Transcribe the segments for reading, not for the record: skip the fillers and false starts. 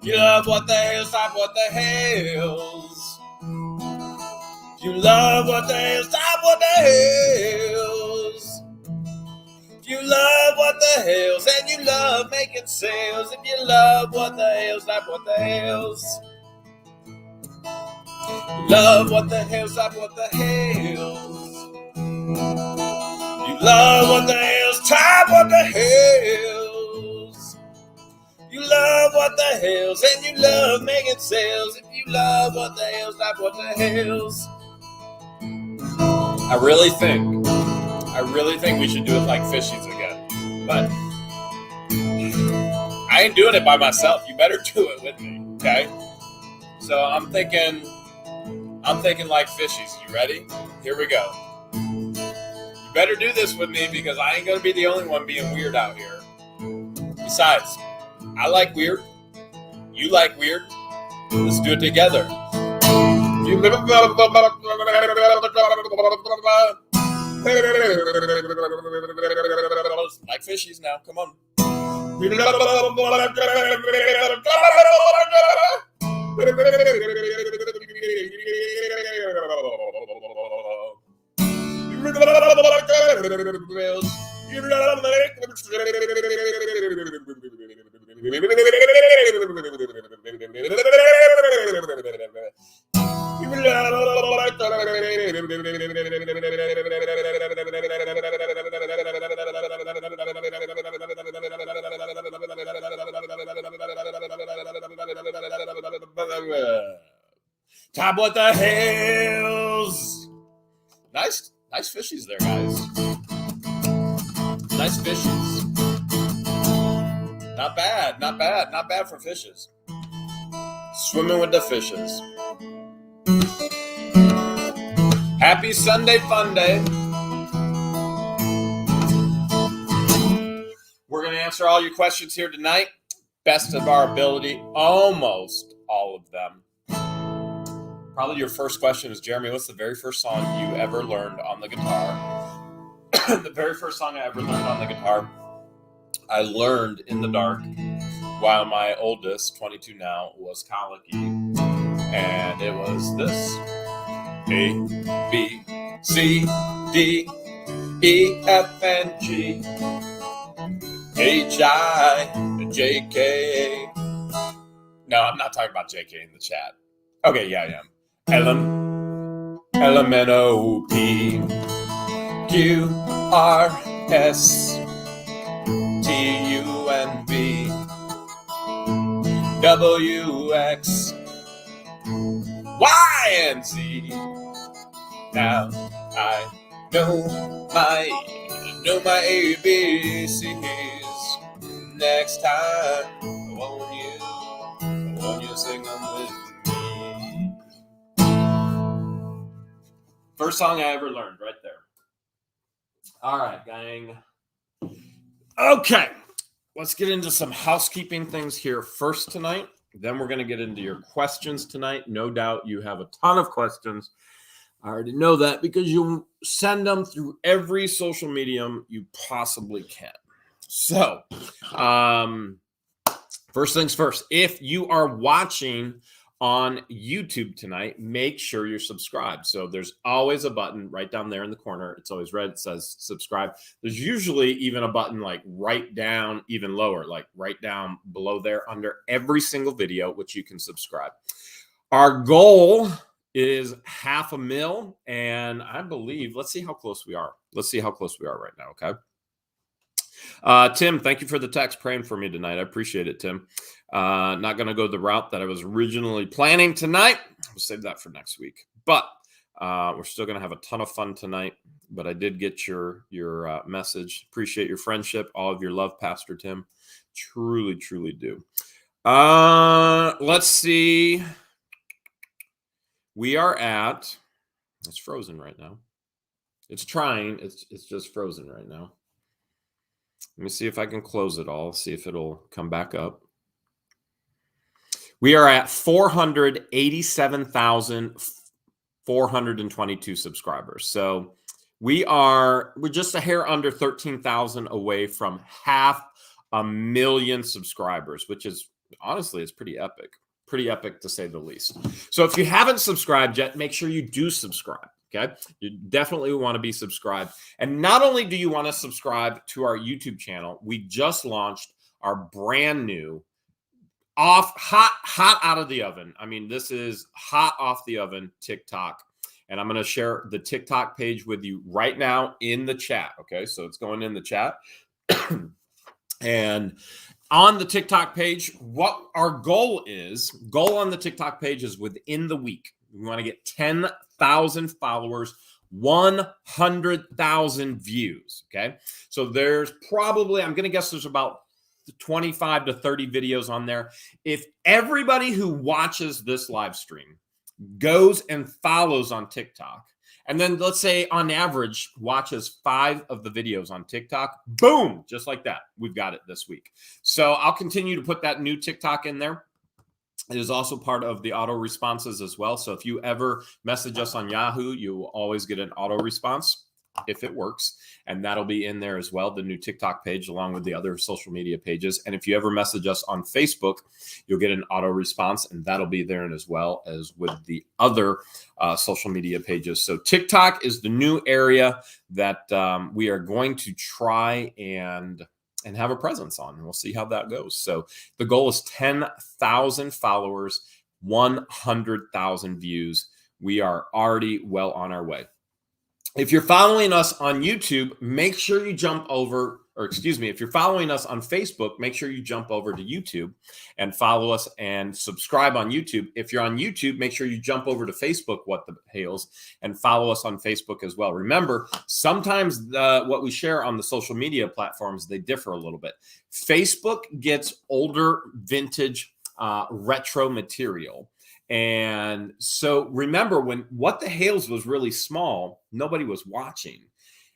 You love what the hell, stop what the hells. You love what the hell, stop what the hells. You love what the hells, and you love making sales. If you love what the hell, stop what the hells. Love what the hell, stop what the hells. You love what the hell, stop what the hells. You love what the hells, and you love making sales. If you love what the hell, stop what the hells. I really think we should do it like fishies again. But I ain't doing it by myself. You better do it with me, okay? So I'm thinking like fishies. You ready? Here we go. You better do this with me because I ain't gonna be the only one being weird out here. Besides, I like weird. You like weird. Let's do it together. Like fishies now. Come on. Top what the hells. Nice fishies there, guys. Nice fishies. Not bad for fishes. Swimming with the fishes. Happy Sunday fun day. We're going to answer all your questions here tonight. Best of our ability, almost all of them. Probably your first question is, Jeremy, what's the very first song you ever learned on the guitar? The very first song I ever learned on the guitar, I learned in the dark while my oldest, 22 now, was colicky. And it was this. A, B, C, D, E, F, and G, H, I, J, K. No, I'm not talking about JK in the chat. Okay, yeah, I am. L, M, N, O, P, Q, R, S, T, U, N, V, W, X, Y, and Z. Now I know my ABCs. Next time, won't you sing them with me? First song I ever learned, right there. All right, gang. Okay, let's get into some housekeeping things here first tonight. Then we're going to get into your questions tonight. No doubt you have a ton of questions. I already know that because you send them through every social medium you possibly can. So, first things first, if you are watching on YouTube tonight, make sure you're subscribed. So there's always a button right down there in the corner. It's always red. It says subscribe. There's usually even a button like right down, even lower, like right down below there under every single video, which you can subscribe. Our goal is 500,000, and I believe, let's see how close we are. Let's see how close we are right now, okay? Tim, thank you for the text praying for me tonight. I appreciate it, Tim. Not going to go the route that I was originally planning tonight. We'll save that for next week. But we're still going to have a ton of fun tonight. But I did get your message. Appreciate your friendship, all of your love, Pastor Tim. Truly, truly do. Let's see. We are at, it's frozen right now. It's trying. It's just frozen right now. Let me see if I can close it all, see if it'll come back up. We are at 487,422 subscribers. So we're just a hair under 13,000 away from 500,000 subscribers, which is honestly, it's pretty epic. Pretty epic to say the least. So if you haven't subscribed yet, make sure you do subscribe. Okay. You definitely want to be subscribed. And not only do you want to subscribe to our YouTube channel, we just launched our brand new hot out of the oven. I mean, this is hot off the oven TikTok. And I'm going to share the TikTok page with you right now in the chat. Okay. So it's going in the chat. And on the TikTok page, what our goal on the TikTok page is within the week, we want to get 10,000 followers, 100,000 views. Okay. So there's probably, I'm going to guess there's about 25 to 30 videos on there. If everybody who watches this live stream goes and follows on TikTok, and then let's say on average watches 5 of the videos on TikTok, boom, just like that, we've got it this week. So I'll continue to put that new TikTok in there. It is also part of the auto responses as well. So if you ever message us on Yahoo, you will always get an auto response if it works. And that'll be in there as well, the new TikTok page, along with the other social media pages. And if you ever message us on Facebook, you'll get an auto response, and that'll be there as well as with the other social media pages. So TikTok is the new area that we are going to try and have a presence on. And we'll see how that goes. So the goal is 10,000 followers, 100,000 views. We are already well on our way. If you're following us on YouTube, make sure you jump over, if you're following us on Facebook, make sure you jump over to YouTube and follow us and subscribe on YouTube. If you're on YouTube, make sure you jump over to Facebook, What the Hales, and follow us on Facebook as well. Remember, sometimes what we share on the social media platforms, they differ a little bit. Facebook gets older, vintage, retro material. And so remember, when What the Hales was really small, nobody was watching.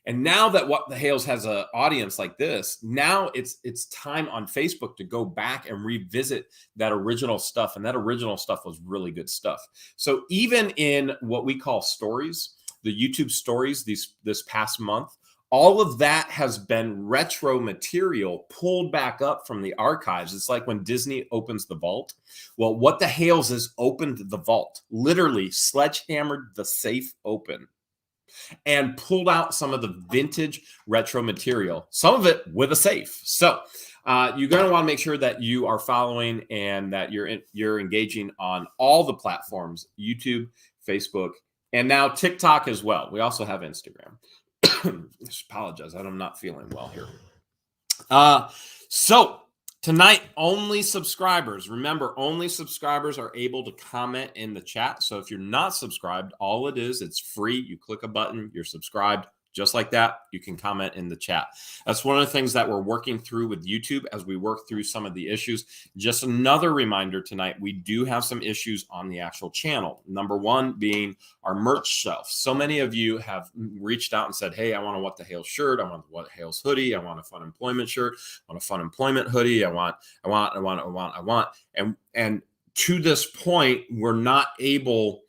And now that What the Hales has an audience like this, now it's time on Facebook to go back and revisit that original stuff. And that original stuff was really good stuff. So even in what we call stories, the YouTube stories this past month, all of that has been retro material pulled back up from the archives. It's like when Disney opens the vault. Well, What the Hales has opened the vault, literally sledgehammered the safe open and pulled out some of the vintage retro material, some of it with a safe. So you're going to want to make sure that you are following and that you're engaging on all the platforms, YouTube, Facebook, and now TikTok as well. We also have Instagram. I apologize. I'm not feeling well here. So tonight, only subscribers. Remember, only subscribers are able to comment in the chat. So if you're not subscribed, all it is, it's free. You click a button, you're subscribed. Just like that, you can comment in the chat. That's one of the things that we're working through with YouTube as we work through some of the issues. Just another reminder tonight, we do have some issues on the actual channel. Number one being our merch shelf. So many of you have reached out and said, hey, I want a What the Hale shirt. I want a What the Hale's hoodie. I want a Fun Employment shirt. I want a Fun Employment hoodie. I want. And to this point, we're not able,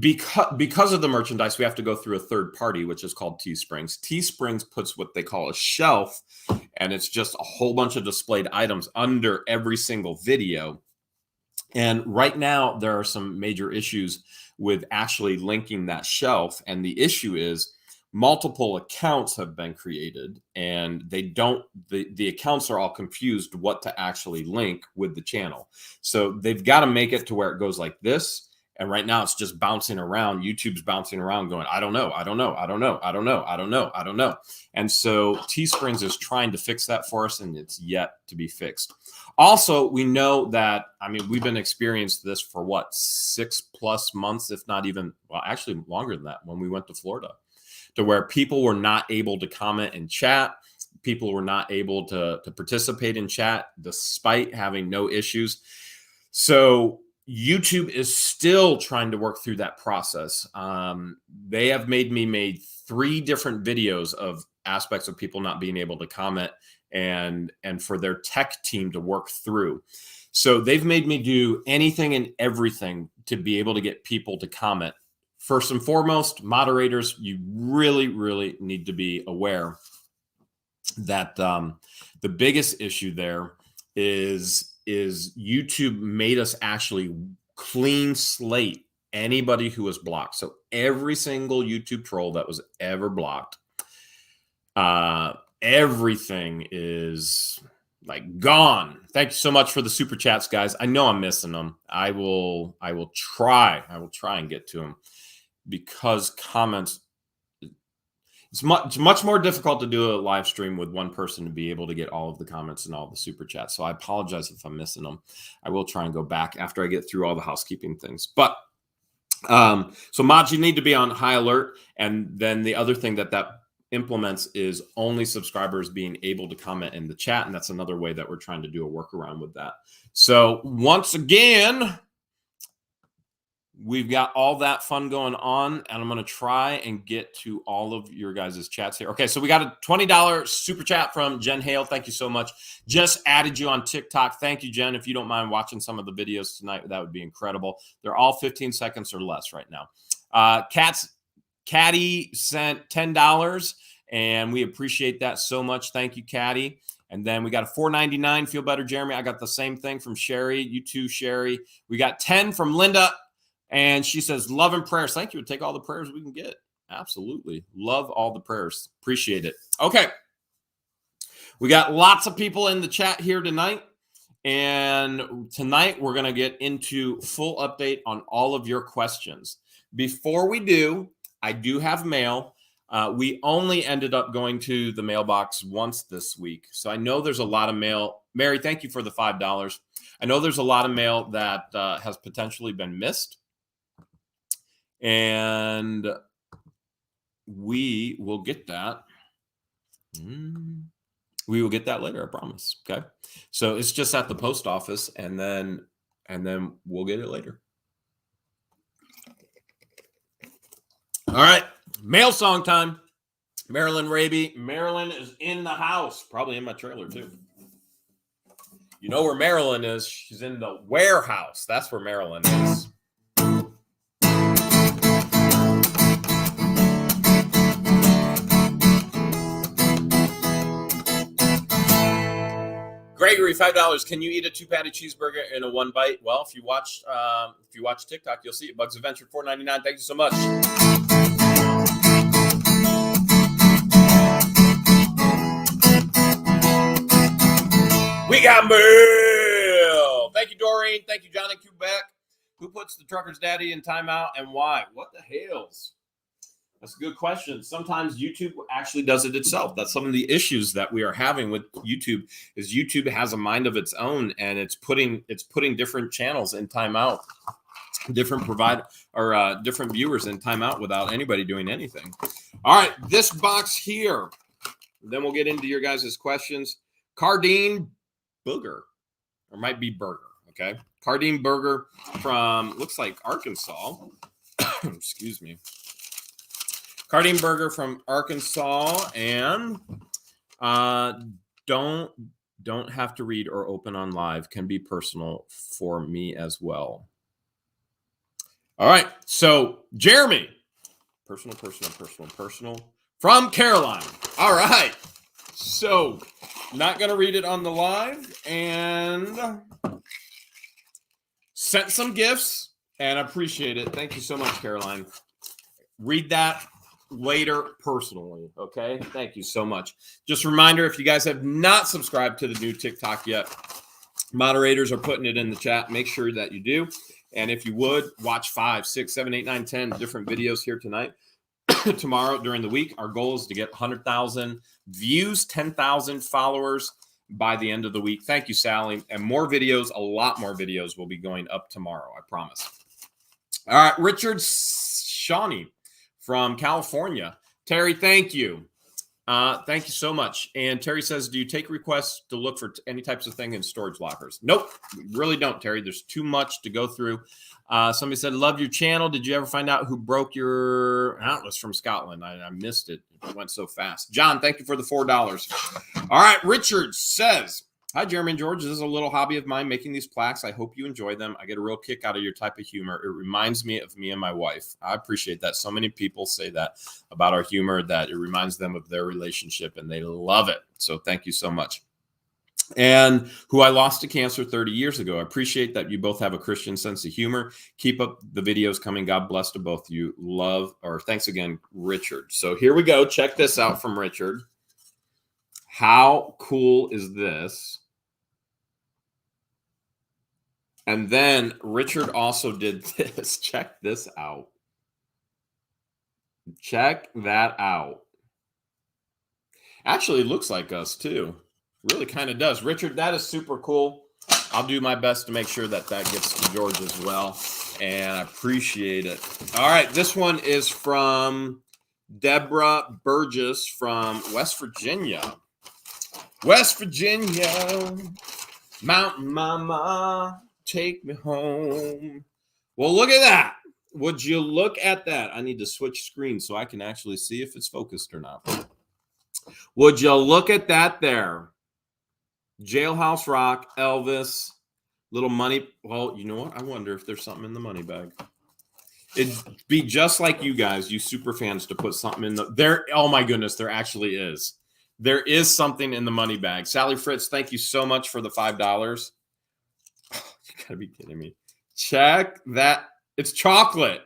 because of the merchandise, we have to go through a third party, which is called Teesprings. Teesprings puts what they call a shelf, and it's just a whole bunch of displayed items under every single video. And right now, there are some major issues with actually linking that shelf. And the issue is multiple accounts have been created, and the accounts are all confused what to actually link with the channel. So they've got to make it to where it goes like this. And right now it's just bouncing around. YouTube's bouncing around going, I don't know. And so Teesprings is trying to fix that for us, and it's yet to be fixed. Also, we know that, we've been experiencing this for 6+ months, if not even, well, actually longer than that, when we went to Florida, to where people were not able to comment in chat. People were not able to participate in chat despite having no issues. So YouTube is still trying to work through that process. They have made 3 different videos of aspects of people not being able to comment and for their tech team to work through. So they've made me do anything and everything to be able to get people to comment. First and foremost, moderators, you really, really need to be aware that the biggest issue there is is YouTube made us actually clean slate anybody who was blocked. So every single YouTube troll that was ever blocked, everything is like gone. Thank you so much for the super chats, guys. I know I'm missing them. I will try and get to them, because comments, it's much more difficult to do a live stream with one person to be able to get all of the comments and all the super chats. So I apologize if I'm missing them. I will try and go back after I get through all the housekeeping things. But so mods, you need to be on high alert. And then the other thing that implements is only subscribers being able to comment in the chat. And that's another way that we're trying to do a workaround with that. So once again, we've got all that fun going on, and I'm going to try and get to all of your guys' chats here. Okay, so we got a $20 super chat from Jen Hale. Thank you so much. Just added you on TikTok. Thank you, Jen. If you don't mind watching some of the videos tonight, that would be incredible. They're all 15 seconds or less right now. Caddy sent $10, and we appreciate that so much. Thank you, Caddy. And then we got a $4.99. Feel better, Jeremy. I got the same thing from Sherry. You too, Sherry. We got 10 from Linda. And she says, love and prayers. Thank you. We'll take all the prayers we can get. Absolutely. Love all the prayers. Appreciate it. Okay. We got lots of people in the chat here tonight. And tonight we're going to get into full update on all of your questions. Before we do, I do have mail. We only ended up going to the mailbox once this week. So I know there's a lot of mail. Mary, thank you for the $5. I know there's a lot of mail that has potentially been missed. And we will get that. We will get that later, I promise. Okay. So it's just at the post office, and then we'll get it later. All right. Mail song time. Marilyn Raby. Marilyn is in the house, probably in my trailer too. You know where Marilyn is? She's in the warehouse. That's where Marilyn is. Gregory, $5. Can you eat a 2-patty cheeseburger in a 1 bite? Well, if you watch TikTok, you'll see it. Bugs Adventure, $4.99. Thank you so much. We got mail. Thank you, Doreen. Thank you, Johnny Quebec. Who puts the trucker's daddy in timeout and why? What the hales? That's a good question. Sometimes YouTube actually does it itself. That's some of the issues that we are having with YouTube. Is YouTube has a mind of its own, and it's putting different channels in timeout, different different viewers in timeout without anybody doing anything. All right, this box here. Then we'll get into your guys' questions. Cardine Booger, or might be Burger. Okay, Cardine Burger from looks like Arkansas. Excuse me. Cardine Burger from Arkansas, and don't have to read or open on live. Can be personal for me as well. All right, so Jeremy, personal from Caroline. All right, so not gonna read it on the live, and sent some gifts, and I appreciate it. Thank you so much, Caroline. Read that later personally. Okay. Thank you so much. Just a reminder, if you guys have not subscribed to the new TikTok yet, moderators are putting it in the chat. Make sure that you do. And if you would watch 5, 6, 7, 8, 9, 10 different videos here tonight, tomorrow during the week, our goal is to get 100,000 views, 10,000 followers by the end of the week. Thank you, Sally. And more videos, a lot more videos will be going up tomorrow. I promise. All right. Richard Shawnee from California. Terry, thank you. Thank you so much. And Terry says, do you take requests to look for any types of thing in storage lockers? Nope, really don't, Terry. There's too much to go through. Somebody said, love your channel. Did you ever find out who broke your Atlas from Scotland? I missed it. It went so fast. John, thank you for the $4. All right, Richard says, hi, Jeremy and George. This is a little hobby of mine, making these plaques. I hope you enjoy them. I get a real kick out of your type of humor. It reminds me of me and my wife. I appreciate that. So many people say that about our humor, that it reminds them of their relationship, and they love it. So thank you so much. and who I lost to cancer 30 years ago. I appreciate that you both have a Christian sense of humor. Keep up the videos coming. God bless to both you. Love, or thanks again, Richard. So here we go. Check this out from Richard. How cool is this? And then Richard also did this. Check this out. Check that out. Actually, it looks like us too. Really kind of does. Richard, that is super cool. I'll do my best to make sure that that gets to George as well. And I appreciate it. All right. This one is from Deborah Burgess from West Virginia. West Virginia, Mountain Mama, take me home. Well, look at that. Would you look at that? I need to switch screens so I can actually see if it's focused or not. Would you look at that there? Jailhouse Rock, Elvis, little money. Well, you know what? I wonder if there's something in the money bag. It'd be just like you guys, you super fans, to put something in there. Oh my goodness, there actually is. There is something in the money bag. Sally Fritz, thank you so much for the $5. You gotta be kidding me. Check that. It's chocolate.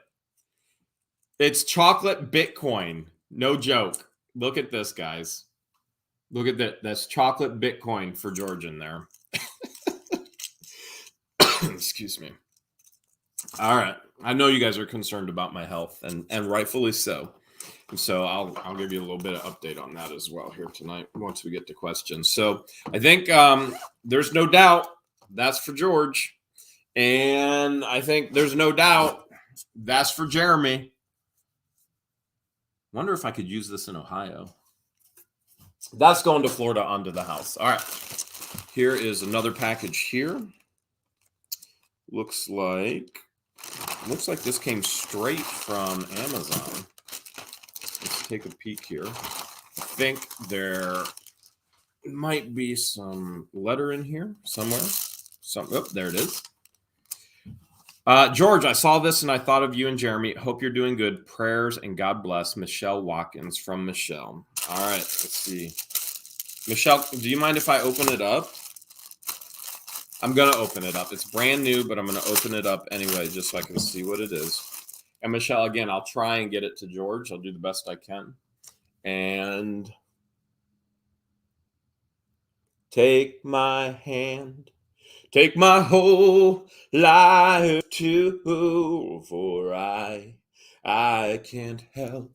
It's chocolate Bitcoin. No joke. Look at this, guys. Look at that. That's chocolate Bitcoin for George in there. Excuse me. All right. I know you guys are concerned about my health, and rightfully so. And so I'll give you a little bit of update on that as well here tonight once we get to questions. So I think there's no doubt that's for George. And I think there's no doubt that's for Jeremy. Wonder if I could use this in Ohio. That's going to Florida onto the house. All right. Here is another package here. Looks like this came straight from Amazon. Let's take a peek here. I think there might be some letter in here somewhere. Oh, there it is. George, I saw this and I thought of you and Jeremy. Hope you're doing good. Prayers and God bless. Michelle Watkins from Michelle. All right, let's see. Michelle, do you mind if I open it up? I'm going to open it up. It's brand new, but I'm going to open it up anyway just so I can see what it is. And Michelle, again, I'll try and get it to George. I'll do the best I can. And take my hand. Take my whole life too, for I can't help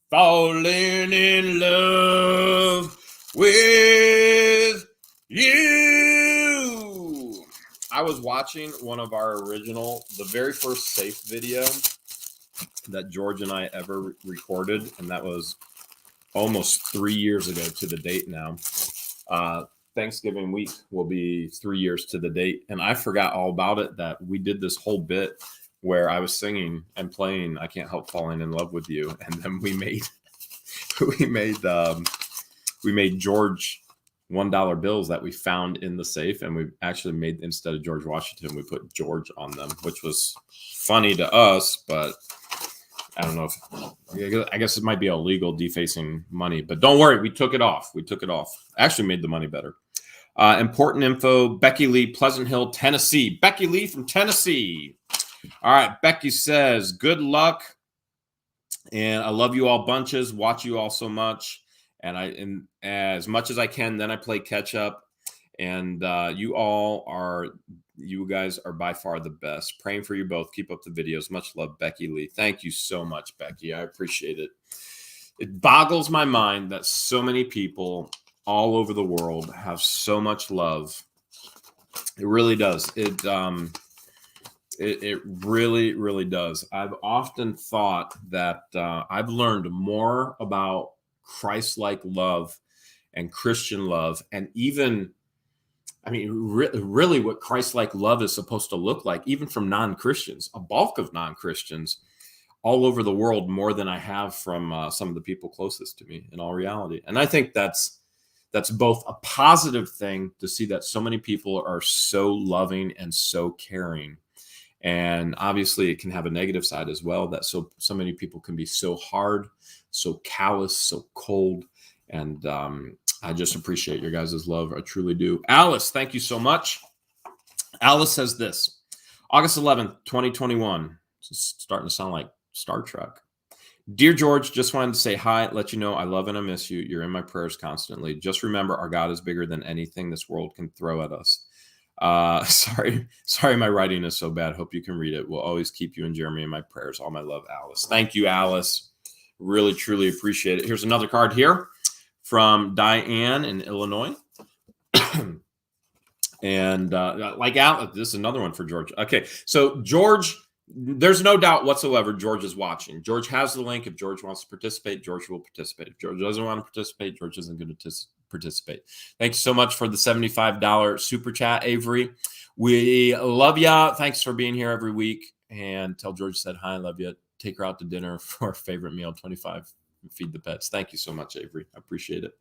falling in love with you. I was watching one of our the very first safe video that George and I ever recorded, and that was almost 3 years ago to the date now. Thanksgiving week will be 3 years to the date. And I forgot all about it, that we did this whole bit where I was singing and playing I Can't Help Falling in Love with You. And then we made George $1 bills that we found in the safe. And we actually made, instead of George Washington, we put George on them, which was funny to us, but I don't know I guess it might be illegal, defacing money, but don't worry. We took it off. Actually made the money better. Important info, Becky Lee, Pleasant Hill, Tennessee. Becky Lee from Tennessee. All right. Becky says, good luck. And I love you all bunches. Watch you all so much. And as much as I can, then I play catch up. And you guys are by far the best. Praying for you both. Keep up the videos. Much love, Becky Lee. Thank you so much, Becky. I appreciate it. It boggles my mind that so many people all over the world have so much love. It really does. It really, really does. I've often thought that I've learned more about Christ-like love and Christian love, and even, I mean, really what Christ-like love is supposed to look like, even from non-Christians, a bulk of non-Christians all over the world, more than I have from some of the people closest to me in all reality. And I think that's both a positive thing to see that so many people are so loving and so caring. And obviously it can have a negative side as well, that so many people can be so hard, so callous, so cold. And I just appreciate your guys' love. I truly do. Alice, thank you so much. Alice says this, August 11th, 2021. It's starting to sound like Star Trek. Dear George, just wanted to say hi, let you know I love and I miss you. You're in my prayers constantly. Just remember, our God is bigger than anything this world can throw at us. Sorry, my writing is so bad. Hope you can read it. We'll always keep you and Jeremy in my prayers. All my love, Alice. Thank you, Alice. Really, truly appreciate it. Here's another card here from Diane in Illinois. And like Alice, this is another one for George. Okay, so George, there's no doubt whatsoever George is watching. George has the link. If George wants to participate, George will participate. If George doesn't want to participate, George isn't going to participate. Thank you so much for the $75 super chat, Avery. We love ya. Thanks for being here every week. And tell George said hi, love you. Take her out to dinner for a favorite meal, 25. Feed the pets. Thank you so much, Avery. I appreciate it.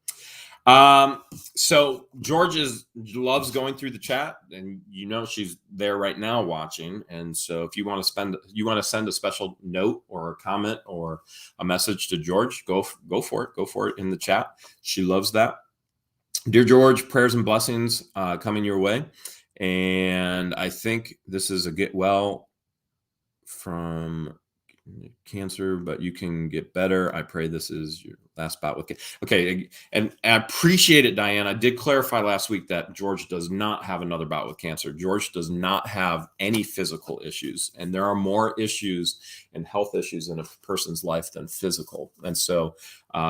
So George loves going through the chat, and she's there right now watching. And so if you want to send a special note or a comment or a message to George, go for it. Go for it in the chat. She loves that. Dear George, prayers and blessings coming your way. And I think this is a get well from cancer, but you can get better. I pray this is your last bout with cancer. Okay, and I appreciate it, Diane. I did clarify last week that George does not have another bout with cancer. George does not have any physical issues, and there are more issues and health issues in a person's life than physical. And so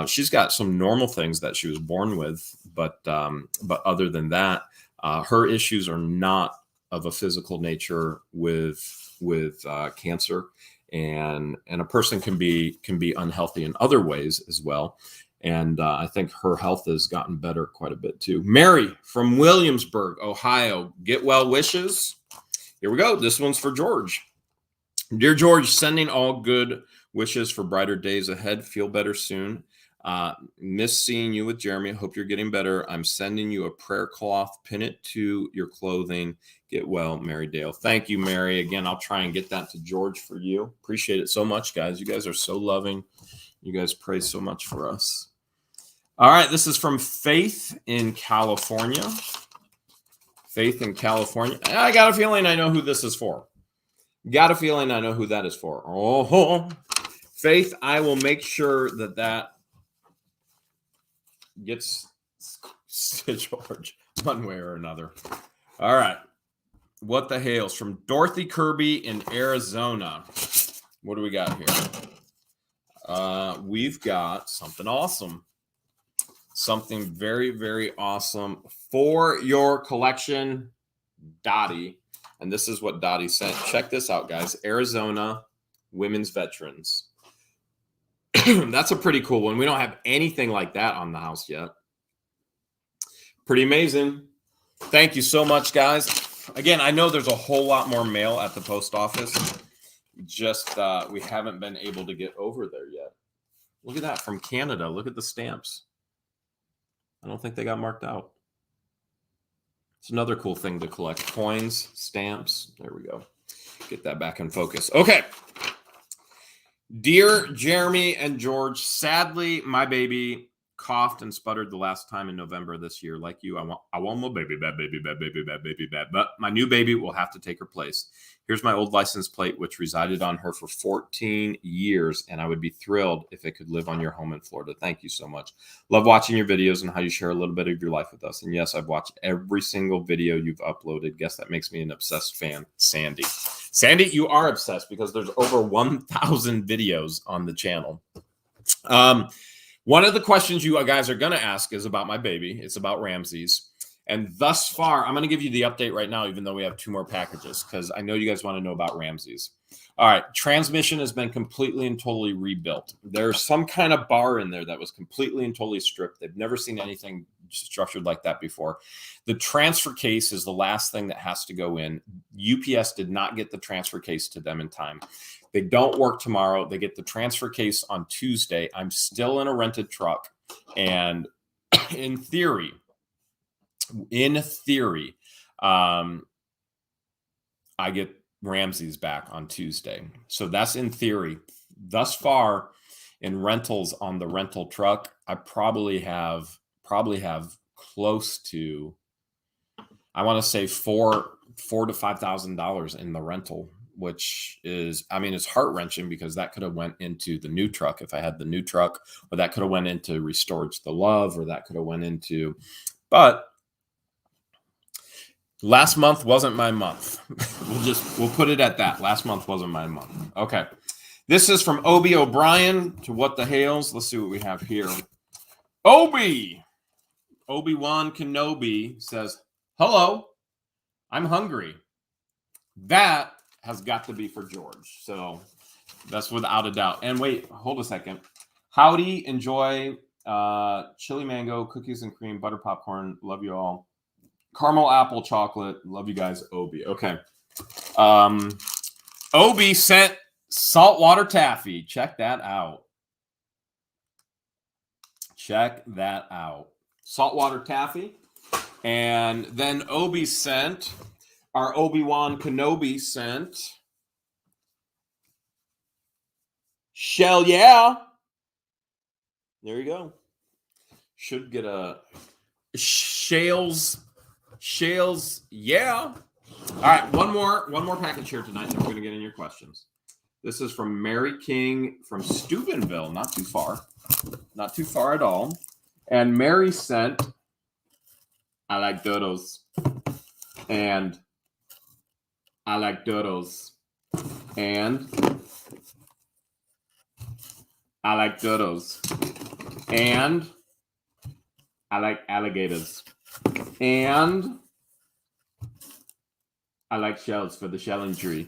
she's got some normal things that she was born with, but other than that, her issues are not of a physical nature with cancer. And a person can be unhealthy in other ways as well. And I think her health has gotten better quite a bit too. Mary from Williamsburg, Ohio, get well wishes. Here we go. This one's for George. Dear George, sending all good wishes for brighter days ahead. Feel better soon. Miss seeing you with Jeremy. Hope you're getting better. I'm sending you a prayer cloth. Pin it to your clothing. Get well, Mary Dale. Thank you, Mary. Again, I'll try and get that to George for you. Appreciate it so much, guys. You guys are so loving. You guys pray so much for us. All right, this is from Faith in California. Faith in California. I got a feeling I know who this is for. Got a feeling I know who that is for. Oh, Faith, I will make sure that gets to George one way or another. All right. What the Hales from Dorothy Kirby in Arizona. What do we got here? We've got something awesome. Something very, very awesome for your collection, Dottie. And this is what Dottie sent. Check this out, guys. Arizona Women's Veterans. That's a pretty cool one. We don't have anything like that on the house yet. Pretty amazing. Thank you so much, guys. Again, I know there's a whole lot more mail at the post office. Just we haven't been able to get over there yet. Look at that from Canada. Look at the stamps. I don't think they got marked out. It's another cool thing to collect. Coins, stamps. There we go. Get that back in focus. Okay. Dear Jeremy and George, sadly, my baby coughed and sputtered the last time in November this year. Like you, I want my baby, bad baby, bad baby, bad baby, bad. But my new baby will have to take her place. Here's my old license plate, which resided on her for 14 years, and I would be thrilled if it could live on your home in Florida. Thank you so much. Love watching your videos and how you share a little bit of your life with us. And yes, I've watched every single video you've uploaded. Guess that makes me an obsessed fan, Sandy. Sandy, you are obsessed because there's over 1,000 videos on the channel. One of the questions you guys are going to ask is about my baby. It's about Ramsey's. And thus far, I'm going to give you the update right now, even though we have 2 more packages, because I know you guys want to know about Ramsey's. All right. Transmission has been completely and totally rebuilt. There's some kind of bar in there that was completely and totally stripped. They've never seen anything structured like that before. The transfer case is the last thing that has to go in. UPS did not get the transfer case to them in time. They don't work tomorrow. They get the transfer case on Tuesday. I'm still in a rented truck. And in theory, I get Ramsey's back on Tuesday. So that's in theory. Thus far in rentals on the rental truck, I probably have probably have close to, I want to say $4,000 to $5,000 in the rental, which is, I mean, it's heart wrenching because that could have went into the new truck if I had the new truck, or that could have went into Restorage the Love, or that could have went into, but last month wasn't my month. We'll put it at that. Last month wasn't my month. Okay. This is from Obi O'Brien to What the Hales. Let's see what we have here. Obi-Wan Kenobi says, hello, I'm hungry. That has got to be for George. So that's without a doubt. And wait, hold a second. Howdy, enjoy chili mango, cookies and cream, butter popcorn. Love you all. Caramel apple chocolate. Love you guys, Obi. Okay. Obi sent saltwater taffy. Check that out. Check that out. Saltwater taffy. And then Obi sent, our Obi-Wan Kenobi sent, Shell, yeah. There you go. Should get a Shales, yeah. All right, one more package here tonight, and we're going to get in your questions. This is from Mary King from Steubenville, not too far at all. And Mary sent, I like dodos, and I like dodos, and I like dodos, and I like alligators, and I like shells for the shelling tree,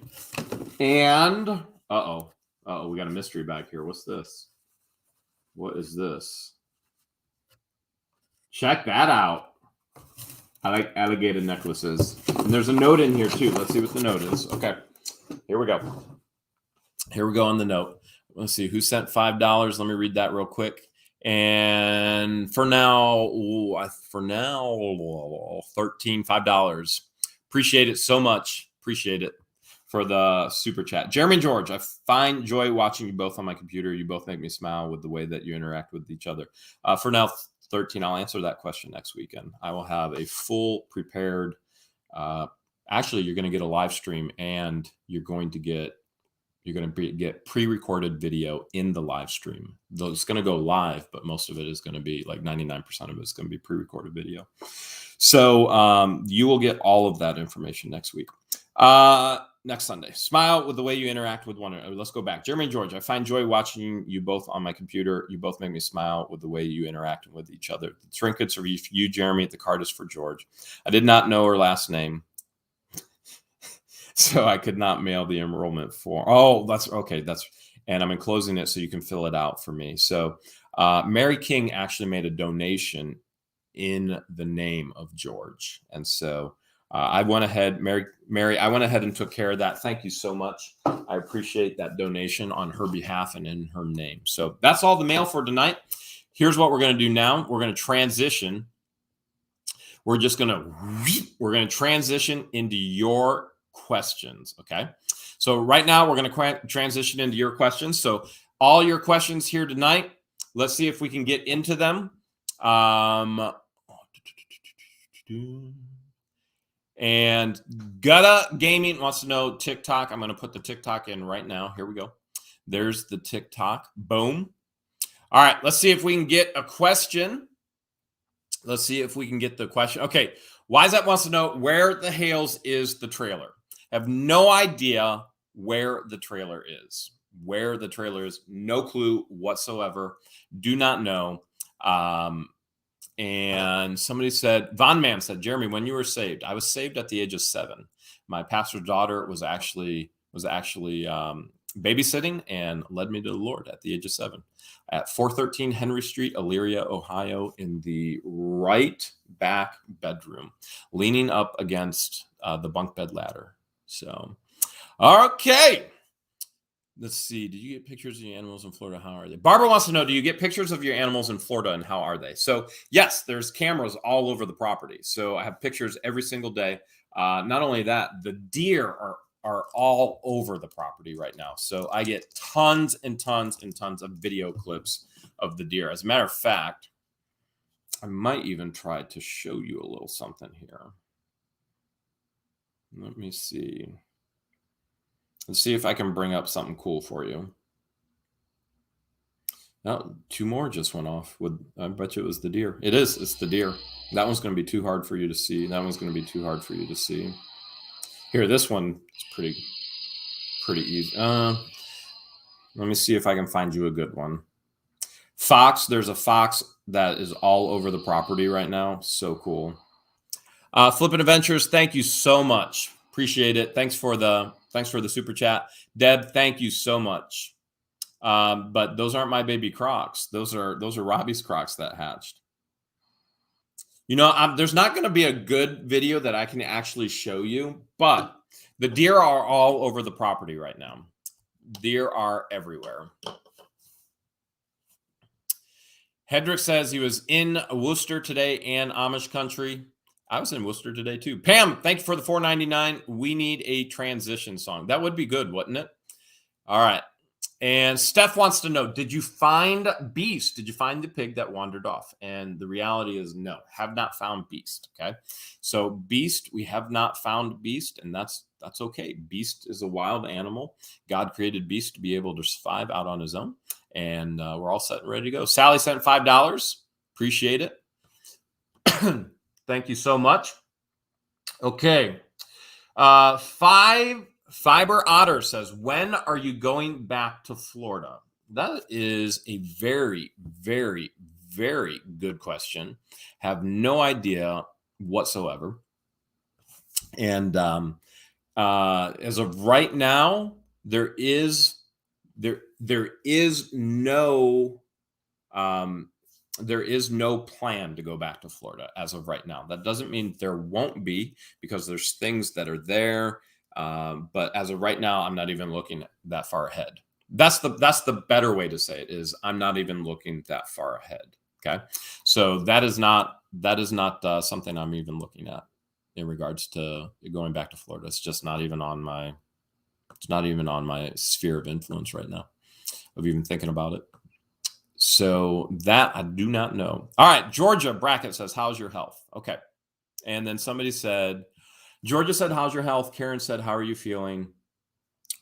and we got a mystery back here. What's this? What is this? Check that out. I like alligator necklaces. And there's a note in here too. Let's see what the note is. Okay, here we go. Here we go on the note. Let's see who sent $5. Let me read that real quick. And for now, $5. Appreciate it so much. Appreciate it for the super chat. Jeremy and George, I find joy watching you both on my computer. You both make me smile with the way that you interact with each other. For now, 13, I'll answer that question next weekend. I will have a full prepared, actually, you're going to get a live stream, and you're going to get pre-recorded video in the live stream. Though it's going to go live, but most of it is going to be, like 99% of it is going to be pre-recorded video. So you will get all of that information next week. Next Sunday. Smile with the way you interact with one another. Let's go back. Jeremy and George, I find joy watching you both on my computer. You both make me smile with the way you interact with each other. The trinkets are for you, Jeremy. The card is for George. I did not know her last name, so I could not mail the enrollment form. Oh, that's okay. And I'm enclosing it so you can fill it out for me. So Mary King actually made a donation in the name of George. And so I went ahead, Mary, I went ahead and took care of that. Thank you so much. I appreciate that donation on her behalf and in her name. So that's all the mail for tonight. Here's what we're going to do now. We're going to transition. We're going to transition into your questions. Okay. So right now we're going to transition into your questions. So all your questions here tonight, let's see if we can get into them. And Gutta Gaming wants to know TikTok. I'm going to put the TikTok in right now. Here we go. There's the TikTok. Boom. All right. Let's see if we can get a question. Let's see if we can get the question. Okay. Whyzat wants to know where the Hales is the trailer. I have no idea where the trailer is. Where the trailer is. No clue whatsoever. Do not know. And somebody said, Von Man said, Jeremy, when you were saved, I was saved at the age of 7. My pastor's daughter was actually babysitting and led me to the Lord at the age of 7 at 413 Henry Street, Elyria, Ohio, in the right back bedroom, leaning up against the bunk bed ladder. So, okay. Let's see. Did you get pictures of your animals in Florida? How are they? Barbara wants to know, do you get pictures of your animals in Florida and how are they? So yes, there's cameras all over the property. So I have pictures every single day. Not only that, the deer are all over the property right now. So I get tons and tons and tons of video clips of the deer. As a matter of fact, I might even try to show you a little something here. Let me see. Let's see if I can bring up something cool for you. Oh, 2 more just went off. I bet you it was the deer. It is. It's the deer. That one's going to be too hard for you to see. That one's going to be too hard for you to see. Here, this one is pretty easy. Let me see if I can find you a good one. Fox. There's a fox that is all over the property right now. So cool. Flippin' Adventures, thank you so much. Appreciate it. Thanks for the super chat. Deb, thank you so much. But those aren't my baby crocs. Those are Robbie's crocs that hatched. You know, there's not going to be a good video that I can actually show you, but the deer are all over the property right now. Deer are everywhere. Hedrick says he was in Wooster today and Amish country. I was in Wooster today too. Pam, thank you for the $4.99. We need a transition song. That would be good, wouldn't it? All right. And Steph wants to know, did you find Beast? Did you find the pig that wandered off? And the reality is no, have not found Beast. Okay. So Beast, we have not found Beast, and that's okay. Beast is a wild animal. God created Beast to be able to survive out on his own. And we're all set and ready to go. Sally sent $5. Appreciate it. Thank you so much. Okay. Fiber Otter says, when are you going back to Florida? That is a very, very, very good question. Have no idea whatsoever. And as of right now, there is no plan to go back to Florida as of right now. That doesn't mean there won't be, because there's things that are there. But as of right now, I'm not even looking that far ahead. That's the better way to say it, is I'm not even looking that far ahead. Okay. So that is not something I'm even looking at in regards to going back to Florida. It's just not even on my sphere of influence right now of even thinking about it. So that I do not know. All right. Georgia Brackett says, how's your health? Okay. And then somebody said, Georgia said, how's your health? Karen said, how are you feeling?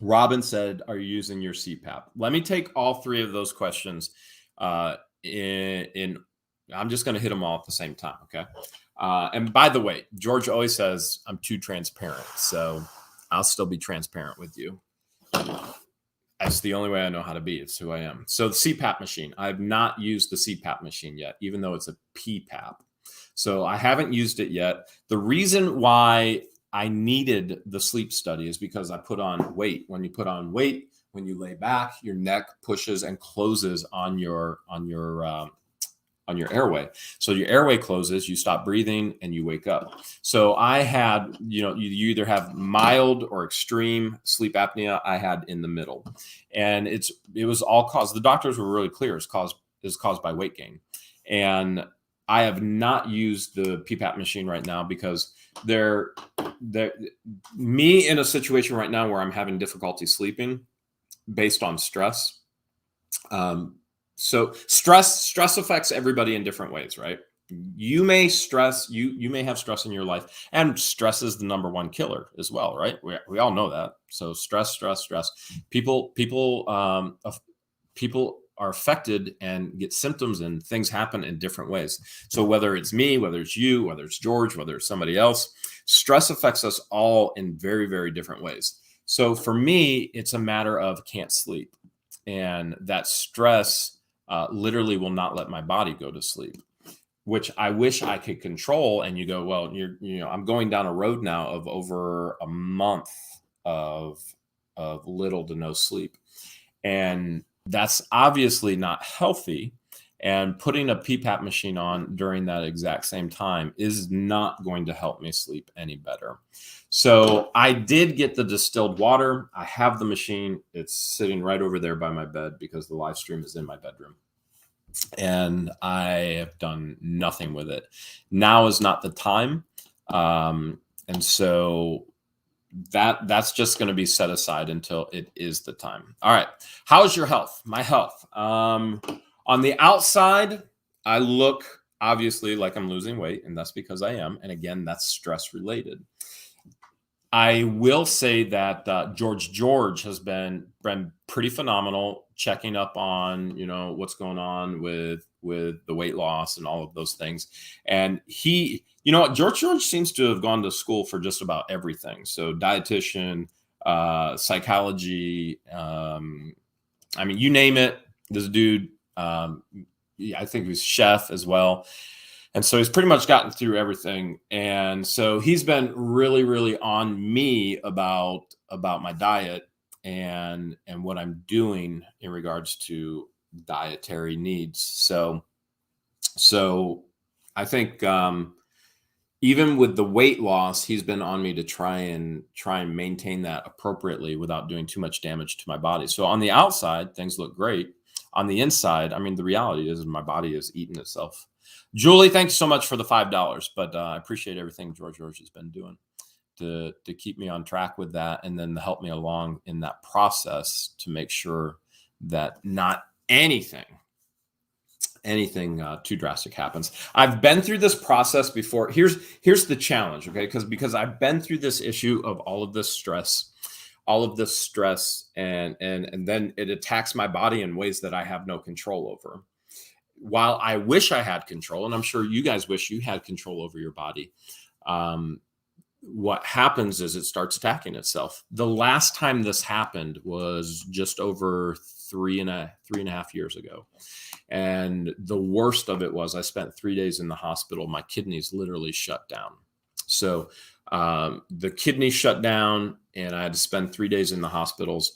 Robin said, are you using your CPAP? Let me take all three of those questions I'm just going to hit them all at the same time. Okay. And by the way, George always says I'm too transparent. So I'll still be transparent with you. That's the only way I know how to be. It's who I am. So the Cpap machine, I've not used the Cpap machine yet, even though it's a PPAP. So I haven't used it yet. The reason why I needed the sleep study is because I put on weight. When you put on weight, when you lay back, your neck pushes and closes on your airway. So your airway closes, you stop breathing, and you wake up. So I had, you either have mild or extreme sleep apnea. I had in the middle, and it was all caused. The doctors were really clear. It's caused by weight gain, and I have not used the PPAP machine right now because me in a situation right now where I'm having difficulty sleeping based on stress. So stress affects everybody in different ways, right? You may stress, you may have stress in your life, and stress is the number one killer as well, right? We all know that. So stress. People are affected and get symptoms, and things happen in different ways. So whether it's me, whether it's you, whether it's George, whether it's somebody else, stress affects us all in very, very different ways. So for me, it's a matter of can't sleep, and that stress literally will not let my body go to sleep, which I wish I could control. And you go, well, I'm going down a road now of over a month of little to no sleep. And that's obviously not healthy. And putting a PPAP machine on during that exact same time is not going to help me sleep any better. So I did get the distilled water. I have the machine. It's sitting right over there by my bed because the live stream is in my bedroom. And I have done nothing with it. Now is not the time. And so that's just going to be set aside until it is the time. All right. How's your health? My health. On the outside, I look obviously like I'm losing weight, and that's because I am. And again, that's stress related. I will say that George has been pretty phenomenal, checking up on what's going on with the weight loss and all of those things. And he, what, George seems to have gone to school for just about everything. So dietitian, psychology, I mean, you name it. This dude, I think he was chef as well. And so he's pretty much gotten through everything. And so he's been really, really on me about my diet and what I'm doing in regards to dietary needs. So I think even with the weight loss, he's been on me to try and maintain that appropriately without doing too much damage to my body. So on the outside, things look great. On the inside, I mean, the reality is my body is eating itself. Julie, thanks so much for the $5, but I appreciate everything George has been doing to keep me on track with that, and then to help me along in that process to make sure that not anything too drastic happens. I've been through this process before. Here's the challenge, okay? Because I've been through this issue of all of this stress, and then it attacks my body in ways that I have no control over. While I wish I had control, and I'm sure you guys wish you had control over your body, what happens is it starts attacking itself. The last time this happened was just over three and a half years ago. And the worst of it was I spent 3 days in the hospital. My kidneys literally shut down. So the kidney shut down, and I had to spend 3 days in the hospitals.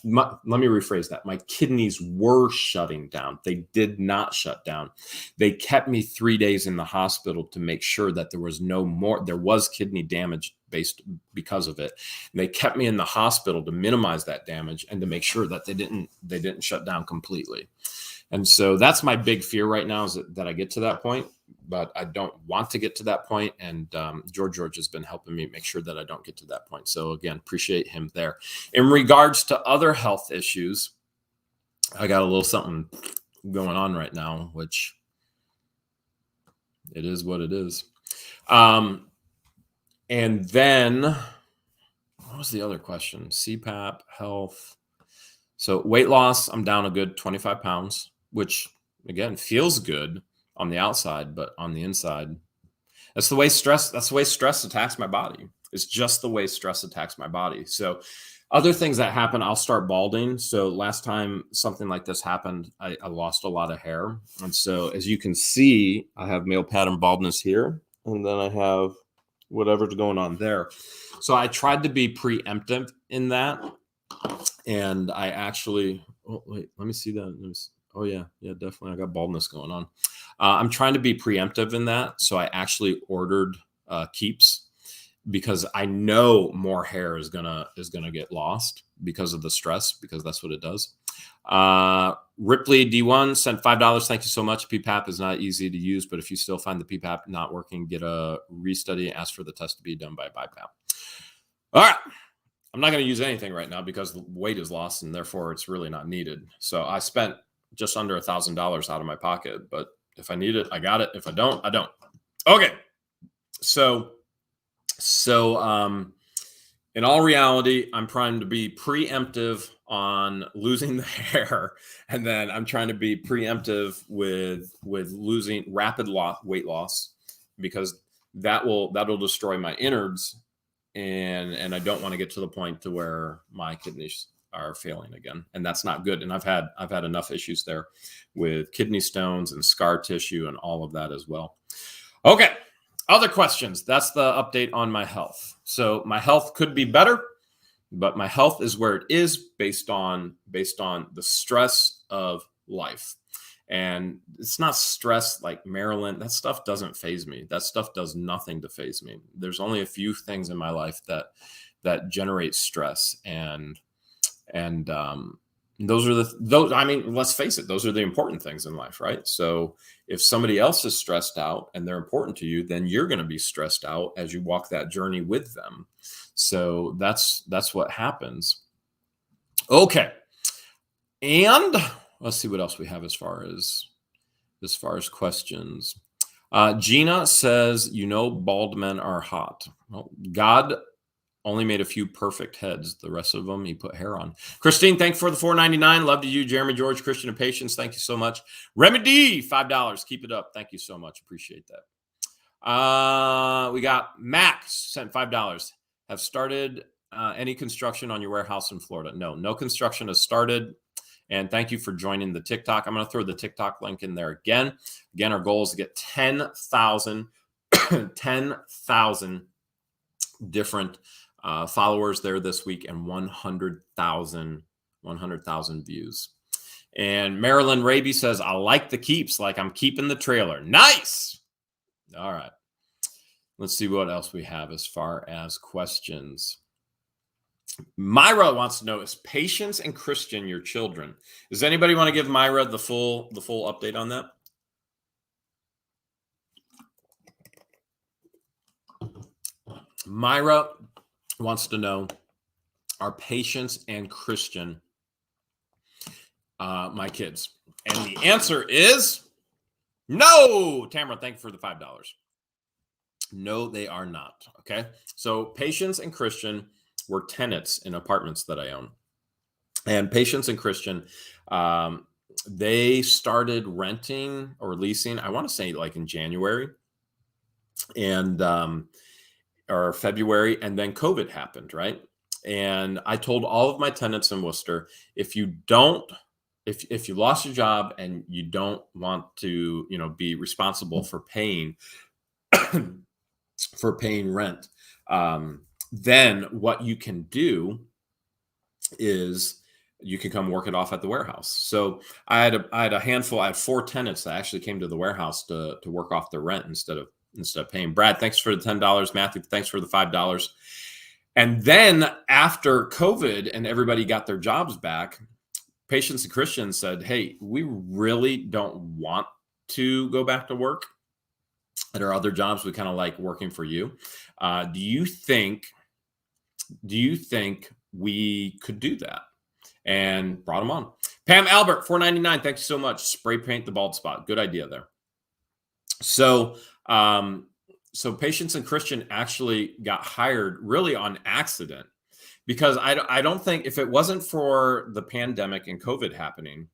Let me rephrase that. My kidneys were shutting down. They did not shut down. They kept me 3 days in the hospital to make sure that there was kidney damage because of it. And they kept me in the hospital to minimize that damage and to make sure that they didn't shut down completely. And so that's my big fear right now, is that I get to that point, but I don't want to get to that point. And George has been helping me make sure that I don't get to that point. So again, appreciate him there. In regards to other health issues, I got a little something going on right now, which it is what it is. And then what was the other question? CPAP, health. So weight loss, I'm down a good 25 pounds, which again feels good on the outside, but on the inside, that's the way stress attacks my body. It's just the way stress attacks my body. So other things that happen, I'll start balding. So last time something like this happened, I lost a lot of hair. And so as you can see, I have male pattern baldness here, and then I have whatever's going on there. So I tried to be preemptive in that. And I actually, oh, wait, let me see that. Oh, yeah, definitely. I got baldness going on. I'm trying to be preemptive in that. So I actually ordered keeps, because I know more hair is gonna get lost because of the stress, because that's what it does. Ripley D1 sent $5. Thank you so much. Cpap is not easy to use, but if you still find the Cpap not working, get a restudy. Ask for the test to be done by BiPAP. All right. I'm not going to use anything right now because the weight is lost, and therefore it's really not needed. So I spent just under $1,000 out of my pocket, but if I need it, I got it. If I don't, I don't. Okay. So in all reality, I'm trying to be preemptive on losing the hair, and then I'm trying to be preemptive with losing rapid weight loss, because that'll destroy my innards. And I don't want to get to the point to where my kidneys are failing again, and that's not good. And I've had enough issues there with kidney stones and scar tissue and all of that as well. Okay, other questions. That's the update on my health. So my health could be better, but my health is where it is based on the stress of life. And it's not stress like Maryland. That stuff doesn't faze me. That stuff does nothing to faze me. There's only a few things in my life that generate stress, and those. I mean, let's face it. Those are the important things in life, right? So if somebody else is stressed out and they're important to you, then you're going to be stressed out as you walk that journey with them. So that's what happens. Okay, and let's see what else we have as far as questions. Gina says, bald men are hot. Well, God only made a few perfect heads. The rest of them, he put hair on. Christine, thanks for the $4.99. Love to you. Jeremy, George, Christian, and Patience, thank you so much. Remedy, $5. Keep it up. Thank you so much. Appreciate that. We got Max sent $5. Have started any construction on your warehouse in Florida? No construction has started. And thank you for joining the TikTok. I'm going to throw the TikTok link in there again. Again, our goal is to get 10,000 different followers there this week and 100,000 views. And Marilyn Raby says, I like the keeps, like I'm keeping the trailer. Nice. All right. Let's see what else we have as far as questions. Myra wants to know, is Patience and Christian your children? Does anybody want to give Myra the full update on that? Myra wants to know, are Patience and Christian my kids? And the answer is no. Tamara, thank you for the $5. No, they are not. Okay. So Patience and Christian were tenants in apartments that I own. And Patience and Christian, they started renting or leasing, I want to say like in January and or February, and then COVID happened, right? And I told all of my tenants in Wooster, if you lost your job and you don't want to, be responsible for paying rent, then what you can do is you can come work it off at the warehouse. So I had a handful. I had 4 tenants that actually came to the warehouse to work off their rent instead of paying. Brad, thanks for the $10. Matthew, thanks for the $5. And then after COVID and everybody got their jobs back, Patience and Christian said, hey, we really don't want to go back to work at our other jobs. We kind of like working for you. Do you think we could do that? And brought them on. Pam Albert, $4.99. Thank you so much. Spray paint the bald spot. Good idea there. So Patience and Christian actually got hired really on accident, because I don't think, if it wasn't for the pandemic and COVID happening,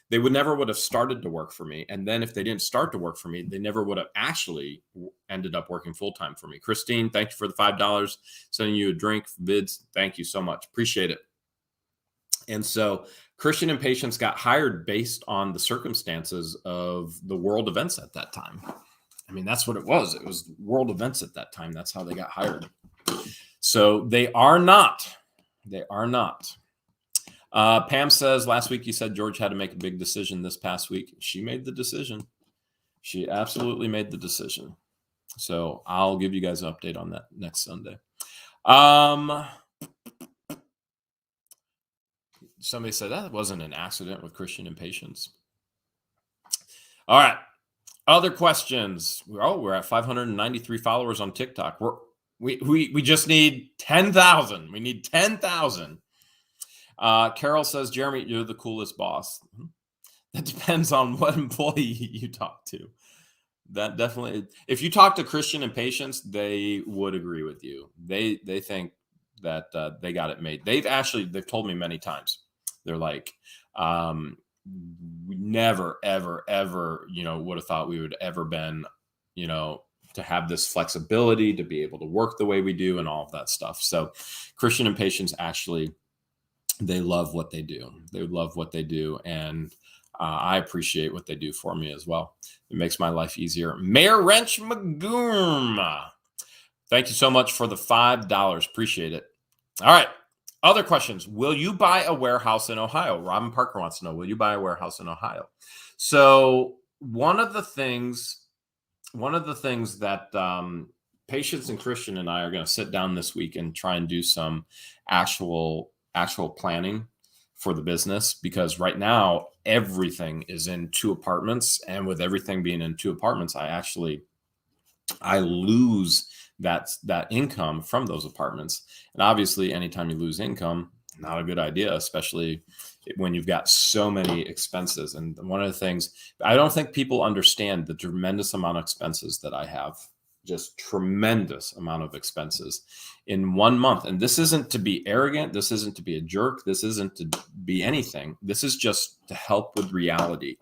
they would have started to work for me. And then if they didn't start to work for me, they never would have actually ended up working full-time for me. Christine, thank you for the $5. Sending you a drink, vids. Thank you so much. Appreciate it. And so Christian and Patience got hired based on the circumstances of the world events at that time. I mean, that's what it was. It was world events at that time. That's how they got hired. So they are not. Pam says, last week you said George had to make a big decision this past week. She made the decision. She absolutely made the decision. So I'll give you guys an update on that next Sunday. Somebody said that wasn't an accident with Christian and Patience. All right. Other questions. We're at 593 followers on TikTok. We just need 10,000. We need 10,000. Carol says, Jeremy, you're the coolest boss. That depends on what employee you talk to. That definitely, if you talk to Christian and Patience, they would agree with you. They think that they got it made. They've told me many times. They're like, we never, ever, ever, would have thought we would ever been, to have this flexibility, to be able to work the way we do and all of that stuff. So Christian and Patience, actually, they love what they do. They love what they do. And I appreciate what they do for me as well. It makes my life easier. Mayor Wrench Magoom, thank you so much for the $5. Appreciate it. All right. Other questions. Will you buy a warehouse in Ohio? Robin Parker wants to know, will you buy a warehouse in Ohio? So one of the things that Patience and Christian and I are going to sit down this week and try and do some actual planning for the business, because right now everything is in 2 apartments, and with everything being in 2 apartments, I lose that income from those apartments. And obviously anytime you lose income, Not a good idea, especially when you've got so many expenses. And one of the things, I don't think people understand the tremendous amount of expenses that I have, just tremendous amount of expenses in 1 month. And this isn't to be arrogant. This isn't to be a jerk. This isn't to be anything. This is just to help with reality.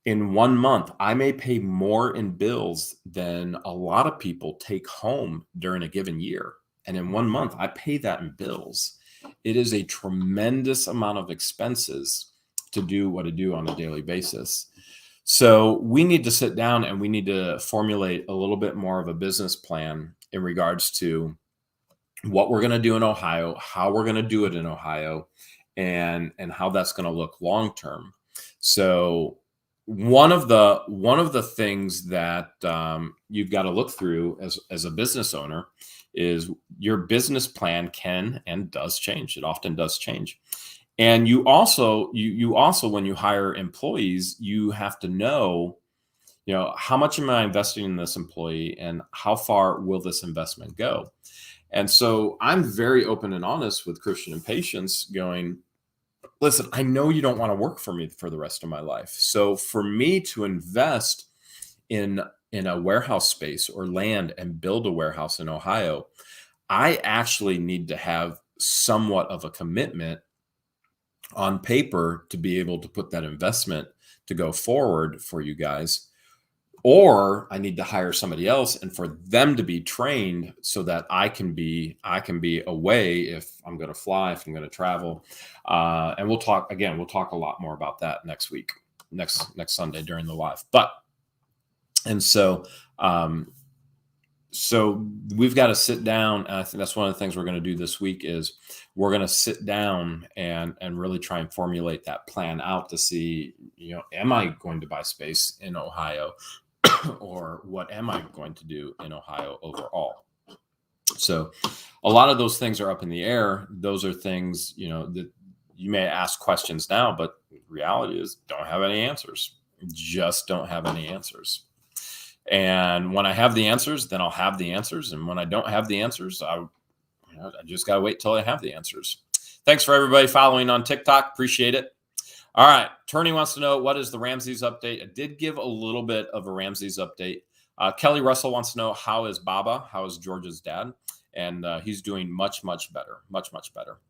In 1 month, I may pay more in bills than a lot of people take home during a given year. And in 1 month, I pay that in bills. It is a tremendous amount of expenses to do what I do on a daily basis. So we need to sit down and we need to formulate a little bit more of a business plan in regards to what we're going to do in Ohio, how we're going to do it in Ohio, and how that's going to look long term. So one of the things that you've got to look through as a business owner is your business plan can and does change. It often does change. And you also, when you hire employees, you have to know, how much am I investing in this employee and how far will this investment go? And so I'm very open and honest with Christian and Patience going, listen, I know you don't want to work for me for the rest of my life. So for me to invest in a warehouse space or land and build a warehouse in Ohio, I actually need to have somewhat of a commitment on paper to be able to put that investment to go forward for you guys. Or I need to hire somebody else and for them to be trained so that I can be away if I'm going to fly, if I'm going to travel. And we'll talk a lot more about that next week, next Sunday during the live. So we've got to sit down. And I think that's one of the things we're going to do this week is we're going to sit down and really try and formulate that plan out to see, am I going to buy space in Ohio? Or what am I going to do in Ohio overall? So a lot of those things are up in the air. Those are things, that you may ask questions now, but the reality is don't have any answers. Just don't have any answers. And when I have the answers, then I'll have the answers. And when I don't have the answers, I just got to wait till I have the answers. Thanks for everybody following on TikTok. Appreciate it. All right. Turney wants to know, what is the Ramsey's update? I did give a little bit of a Ramsey's update. Kelly Russell wants to know, how is Baba? How is George's dad? And he's doing much, much better. Much, much better.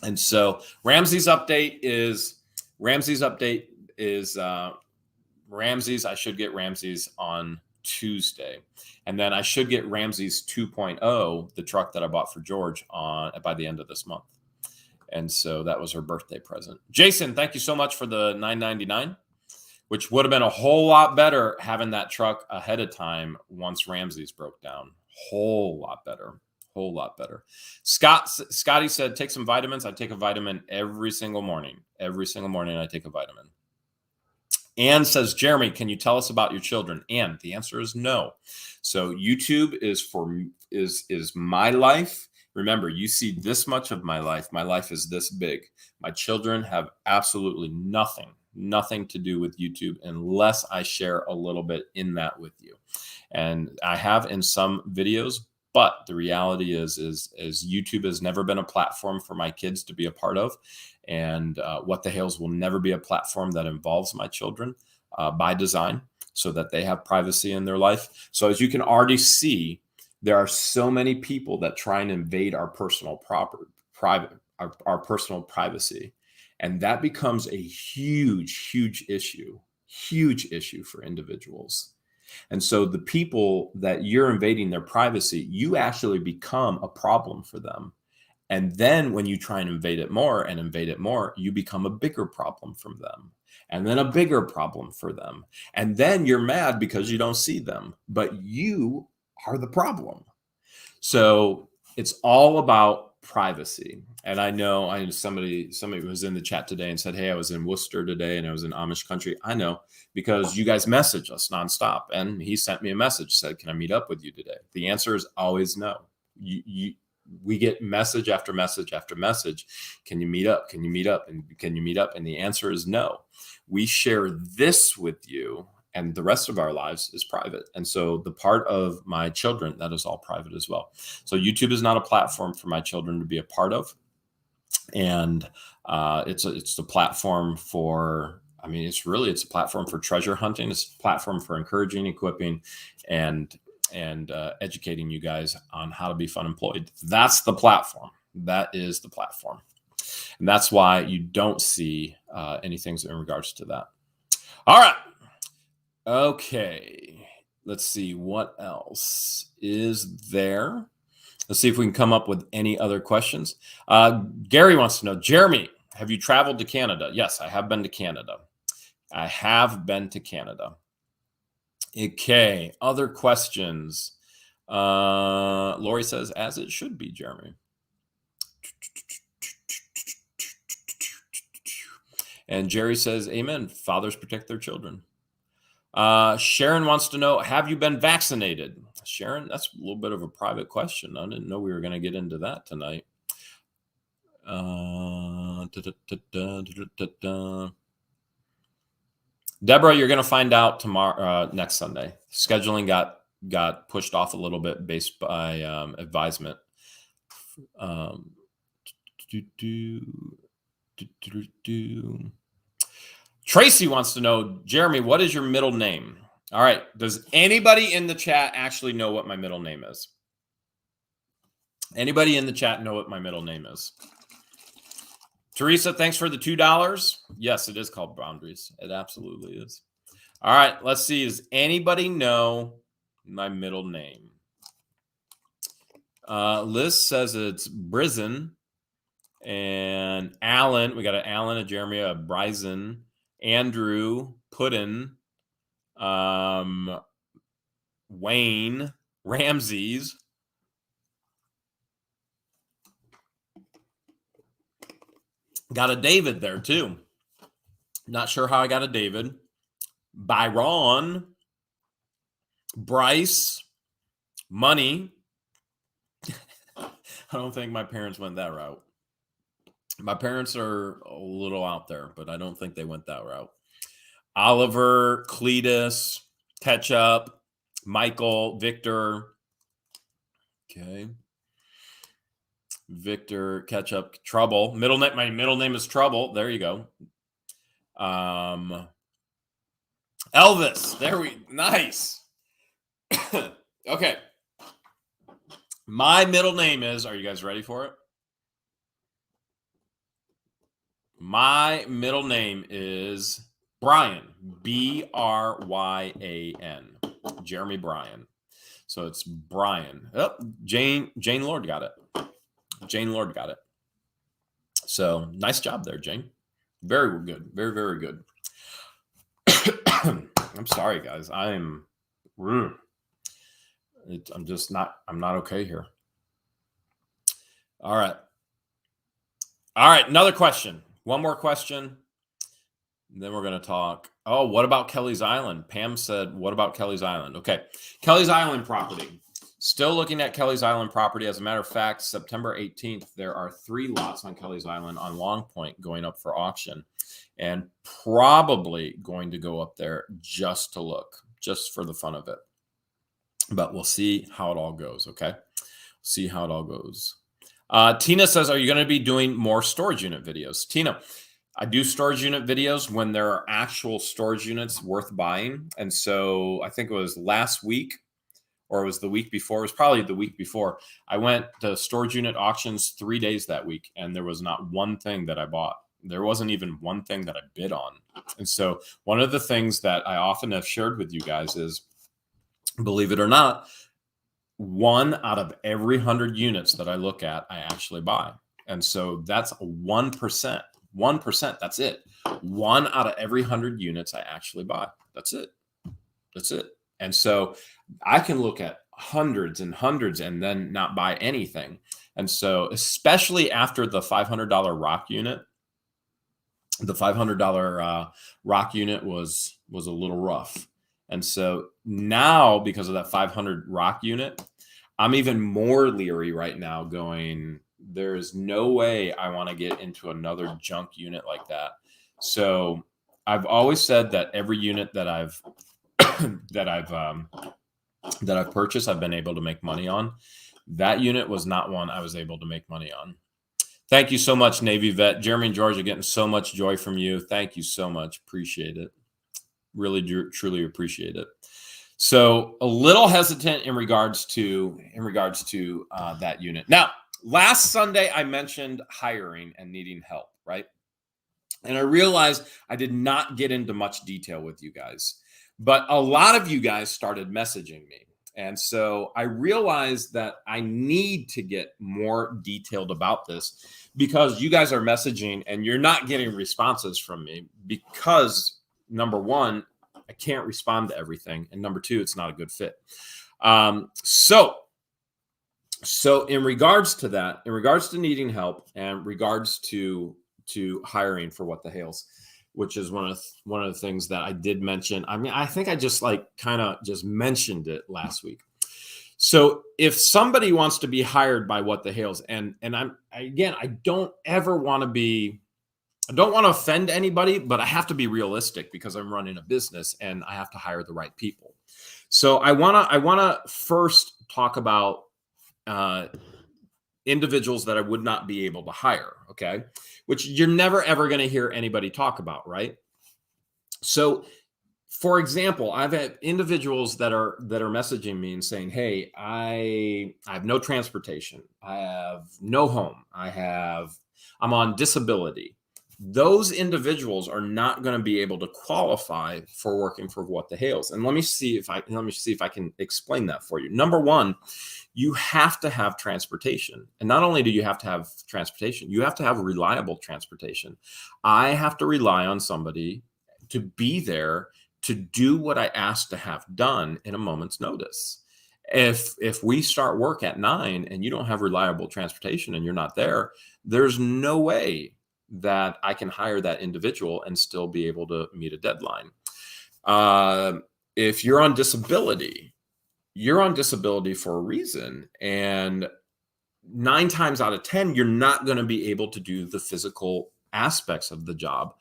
And so Ramsey's update is Ramsey's. I should get Ramsey's on Tuesday. And then I should get Ramsey's 2.0, the truck that I bought for George, by the end of this month. And so that was her birthday present. Jason, thank you so much for the $9.99, which would have been a whole lot better having that truck ahead of time once Ramsey's broke down. Whole lot better. Scotty said, take some vitamins. I take a vitamin every single morning. Every single morning I take a vitamin. Ann says, Jeremy, can you tell us about your children? And the answer is no. So YouTube is my life. Remember, you see this much of my life. My life is this big. My children have absolutely nothing to do with YouTube unless I share a little bit in that with you. And I have in some videos, but the reality is YouTube has never been a platform for my kids to be a part of. And What the Hales will never be a platform that involves my children by design so that they have privacy in their life. So as you can already see, there are so many people that try and invade our personal our personal privacy. And that becomes a huge issue for individuals. And so the people that you're invading their privacy, you actually become a problem for them. And then when you try and invade it more, you become a bigger problem from them. And then a bigger problem for them. And then you're mad because you don't see them, but you are the problem. So it's all about privacy. And I know somebody was in the chat today and said, hey, I was in Wooster today and I was in Amish country. I know, because you guys message us nonstop. And he sent me a message, said, can I meet up with you today? The answer is always no. We get message after message after message. Can you meet up? Can you meet up? And can you meet up? And the answer is no. We share this with you, and the rest of our lives is private. And so the part of my children, that is all private as well. So YouTube is not a platform for my children to be a part of. And it's a platform for, I mean, it's a platform for treasure hunting. It's a platform for encouraging, equipping, and educating you guys on how to be fun employed. That's the platform. That is the platform. And that's why you don't see anything in regards to that. All right. Okay. Let's see what else is there. Let's see if we can come up with any other questions. Gary wants to know, Jeremy, have you traveled to Canada? Yes, I have been to Canada. I have been to Canada. Okay, other questions. Lori says, as it should be, Jeremy. And Jerry says, amen. Fathers protect their children. Sharon wants to know, have you been vaccinated? Sharon, that's a little bit of a private question. I didn't know we were going to get into that tonight. Deborah, you're going to find out tomorrow, next Sunday. Scheduling got pushed off a little bit based by advisement. Tracy wants to know, Jeremy, what is your middle name? All right. Does anybody in the chat actually know what my middle name is? Anybody in the chat know what my middle name is? Teresa, thanks for the $2. Yes, it is called Boundaries. It absolutely is. All right. Let's see. Does anybody know my middle name? Liz says it's Brizzen. And Alan, we got an Alan, a Jeremy, a Bryson, Andrew, Puddin, Wayne, Ramsey's. Got a David there too. Not sure how I got a David. Byron, Bryce, Money. I don't think my parents went that route. My parents are a little out there, but I don't think they went that route. Oliver, Cletus, Ketchup, Michael, Victor. Okay. Victor, Ketchup, Trouble. My middle name is Trouble. There you go. Elvis. Nice. Okay. My middle name is, are you guys ready for it? My middle name is Brian, Bryan, Jeremy Bryan. So it's Brian. Oh, Jane Lord got it. Jane Lord got it. So nice job there, Jane. Very good. Very, very good. I'm sorry, guys. I'm not okay here. All right. Another question. One more question. Then we're going to talk. Oh, what about Kelly's Island? Pam said, what about Kelly's Island? Okay. Kelly's Island property. Still looking at Kelly's Island property. As a matter of fact, September 18th, there are 3 lots on Kelly's Island on Long Point going up for auction, and probably going to go up there just to look, just for the fun of it. But we'll see how it all goes. Okay. See how it all goes. Tina says, are you going to be doing more storage unit videos? Tina, I do storage unit videos when there are actual storage units worth buying. And so I think it was last week, or it was the week before. It was probably the week before. I went to storage unit auctions 3 days that week, and there was not one thing that I bought. There wasn't even one thing that I bid on. And so one of the things that I often have shared with you guys is, believe it or not, 1 out of every 100 units that I look at, I actually buy. And so that's 1%. 1%. That's it. 1 out of every 100 units I actually buy. That's it. That's it. And so I can look at hundreds and hundreds and then not buy anything. And so, especially after the $500 rock unit, the $500 rock unit was a little rough. And so now, because of that 500 rock unit, I'm even more leery right now, going, there is no way I want to get into another junk unit like that. So I've always said that every unit that I've purchased, I've been able to make money on. That unit was not one I was able to make money on. Thank you so much, Navy vet. Jeremy and George are getting so much joy from you. Thank you so much. Appreciate it. Really do, truly appreciate it. So a little hesitant in regards to that unit. Now, last Sunday I mentioned hiring and needing help, right? And I realized I did not get into much detail with you guys, but a lot of you guys started messaging me. And so I realized that I need to get more detailed about this because you guys are messaging and you're not getting responses from me because number one, I can't respond to everything. And number two, it's not a good fit. So in regards to that, in regards to needing help and regards to hiring for What the Hales, which is one of the things that I did mention. I mean, I think I just kind of just mentioned it last week. So if somebody wants to be hired by What the Hales, and I don't ever want to be, I don't want to offend anybody, but I have to be realistic because I'm running a business and I have to hire the right people. So I wanna first talk about individuals that I would not be able to hire, okay? Which you're never ever going to hear anybody talk about, right? So, for example, I've had individuals that are messaging me and saying, "Hey, I have no transportation. I have no home. I'm on disability." Those individuals are not going to be able to qualify for working for What the Hales. And let me see if I can explain that for you. Number one, you have to have transportation. And not only do you have to have transportation, you have to have reliable transportation. I have to rely on somebody to be there to do what I asked to have done in a moment's notice. If we start work at 9 and you don't have reliable transportation and you're not there, there's no way that I can hire that individual and still be able to meet a deadline. If you're on disability, for a reason. And 9 times out of 10, you're not going to be able to do the physical aspects of the job.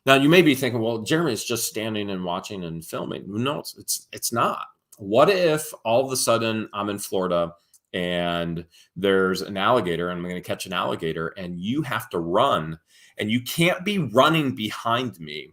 Now, you may be thinking, well, Jeremy is just standing and watching and filming. No, it's not. What if all of a sudden I'm in Florida and there's an alligator and I'm going to catch an alligator and you have to run and you can't be running behind me?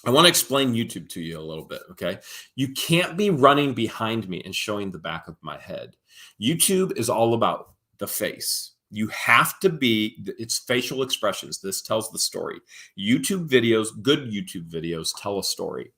I want to explain YouTube to you a little bit, okay? You can't be running behind me and showing the back of my head. YouTube is all about the face. You have to be, it's facial expressions. This tells the story. YouTube videos, good YouTube videos tell a story.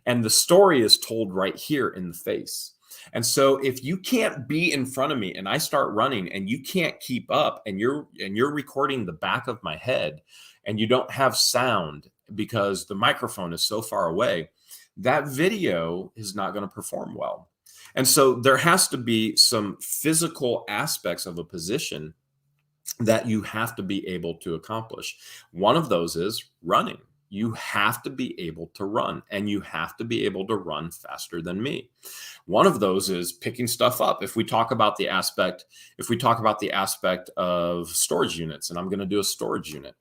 And the story is told right here in the face. And so if you can't be in front of me and I start running and you can't keep up and you're recording the back of my head and you don't have sound because the microphone is so far away, that video is not going to perform well. And so there has to be some physical aspects of a position that you have to be able to accomplish. One of those is running. You have to be able to run, and you have to be able to run faster than me. One of those is picking stuff up. If we talk about the aspect of storage units, and I'm going to do a storage unit,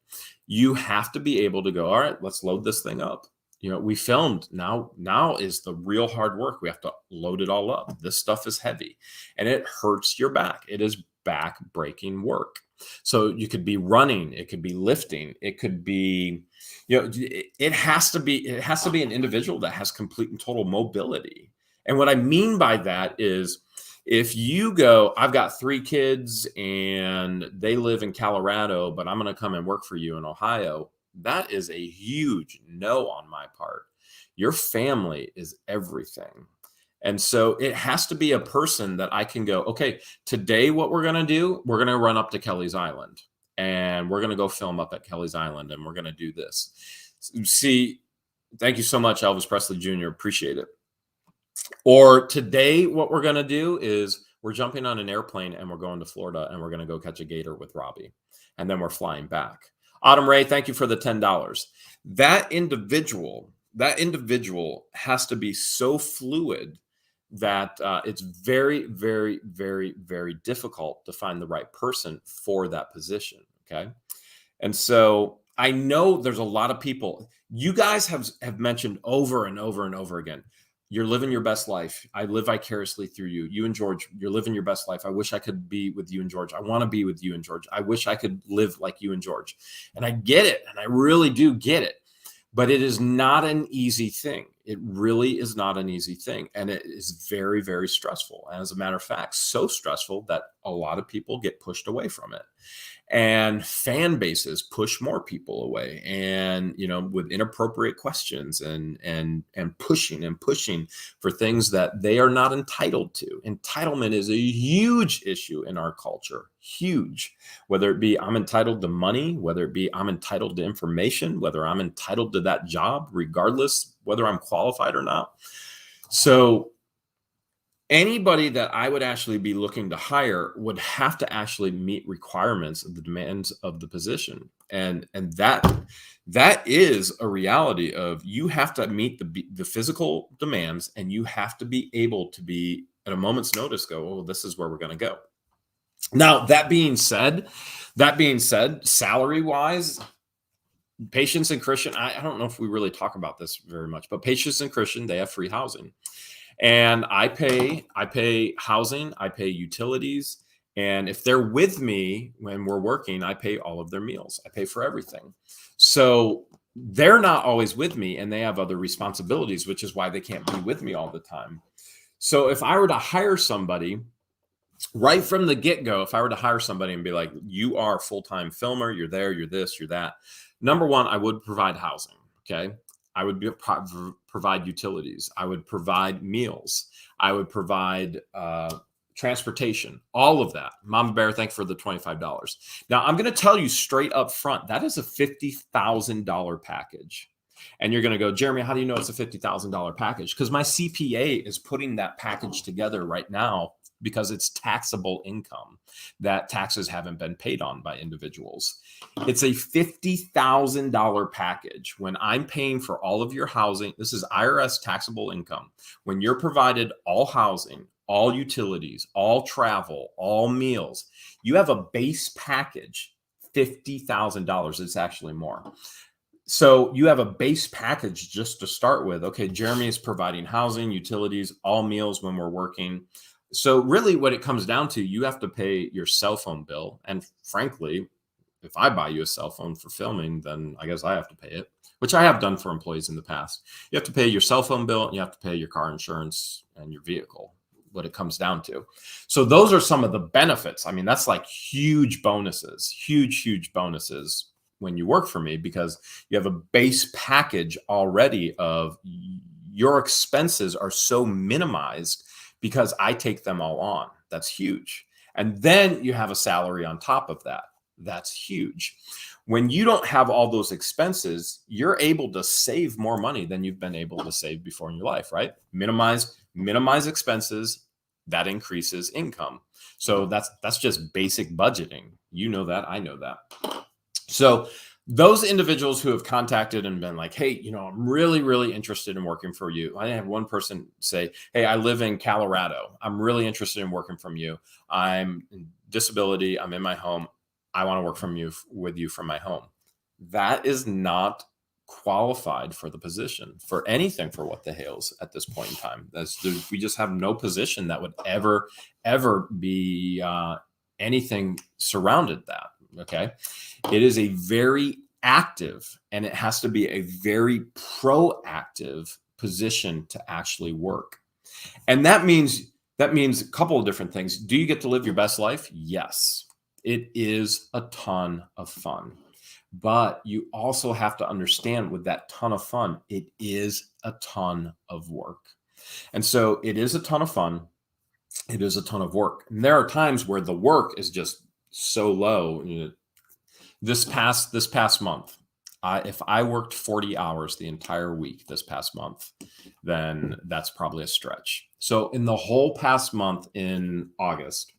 you have to be able to go, all right, let's load this thing up. You know, we filmed. Now is the real hard work. We have to load it all up. This stuff is heavy and it hurts your back. It is back breaking work. So you could be running, it could be lifting, it could be, you know, it has to be an individual that has complete and total mobility. And what I mean by that is if you go, I've got 3 kids and they live in Colorado, but I'm going to come and work for you in Ohio, that is a huge no on my part. Your family is everything. And so it has to be a person that I can go, okay, today what we're going to do, we're going to run up to Kelly's Island and we're going to go film up at Kelly's Island and we're going to do this. See, thank you so much, Elvis Presley Jr. Appreciate it. Or today what we're going to do is we're jumping on an airplane and we're going to Florida and we're going to go catch a gator with Robbie. And then we're flying back. Autumn Ray, thank you for the $10. That individual has to be so fluid that it's very, very, very, very difficult to find the right person for that position. Okay. And so I know there's a lot of people, you guys have mentioned over and over and over again, You're living your best life. I live vicariously through you. You and George, you're living your best life. I wish I could be with you and George. I want to be with you and George. I wish I could live like you and George. And I get it. And I really do get it. But it is not an easy thing. It really is not an easy thing. And it is very, very stressful. And as a matter of fact, so stressful that a lot of people get pushed away from it. And fan bases push more people away, and with inappropriate questions and pushing for things that they are not entitled to. Entitlement is a huge issue in our culture. Huge. Whether it be I'm entitled to money, whether it be I'm entitled to information, whether I'm entitled to that job, regardless whether I'm qualified or not. So anybody that I would actually be looking to hire would have to actually meet requirements of the demands of the position. And that is a reality of, you have to meet the physical demands, and you have to be able to be at a moment's notice go, oh, this is where we're going to go. Now, that being said, salary wise, Patience and Christian, I don't know if we really talk about this very much, but Patience and Christian, they have free housing. And I pay housing, I pay utilities. And if they're with me when we're working, I pay all of their meals. I pay for everything. So they're not always with me, and they have other responsibilities, which is why they can't be with me all the time. So if I were to hire somebody right from the get-go, if I were to hire somebody and be like, you are a full-time filmer, you're there, you're this, you're that. Number one, I would provide housing. Okay. I would provide utilities. I would provide meals. I would provide transportation, all of that. Mama Bear, thank you for the $25. Now, I'm going to tell you straight up front, that is a $50,000 package. And you're going to go, Jeremy, how do you know it's a $50,000 package? Because my CPA is putting that package together right now, because it's taxable income that taxes haven't been paid on by individuals. It's a $50,000 package. When I'm paying for all of your housing, this is IRS taxable income. When you're provided all housing, all utilities, all travel, all meals, you have a base package, $50,000. It's actually more. So you have a base package just to start with. Okay, Jeremy is providing housing, utilities, all meals when we're working. So really what it comes down to, you have to pay your cell phone bill. And frankly, if I buy you a cell phone for filming, then I guess I have to pay it, which I have done for employees in the past. You have to pay your cell phone bill, and you have to pay your car insurance and your vehicle, what it comes down to. So those are some of the benefits. I mean, that's like huge bonuses, huge bonuses when you work for me, because you have a base package already of your expenses are so minimized because I take them all on. That's huge. And then you have a salary on top of that. That's huge. When you don't have all those expenses, you're able to save more money than you've been able to save before in your life, right? Minimize expenses. That increases income. So that's just basic budgeting. You know that, I know that. So those individuals who have contacted and been like, hey, I'm really interested in working for you. I had one person say, hey, I live in Colorado. I'm really interested in working from you. I'm in disability. I'm in my home. I want to work with you from my home. That is not qualified for the position, for anything, for what the Hales at this point in time. We just have no position that would ever be anything surrounded that. Okay. It is a very active, and it has to be a very proactive position to actually work. And that means a couple of different things. Do you get to live your best life? Yes. It is a ton of fun. But you also have to understand, with that ton of fun, it is a ton of work. And so it is a ton of fun. It is a ton of work. And there are times where the work is just so low. This past month, if I worked 40 hours the entire week this past month, then that's probably a stretch. So in the whole past month in August,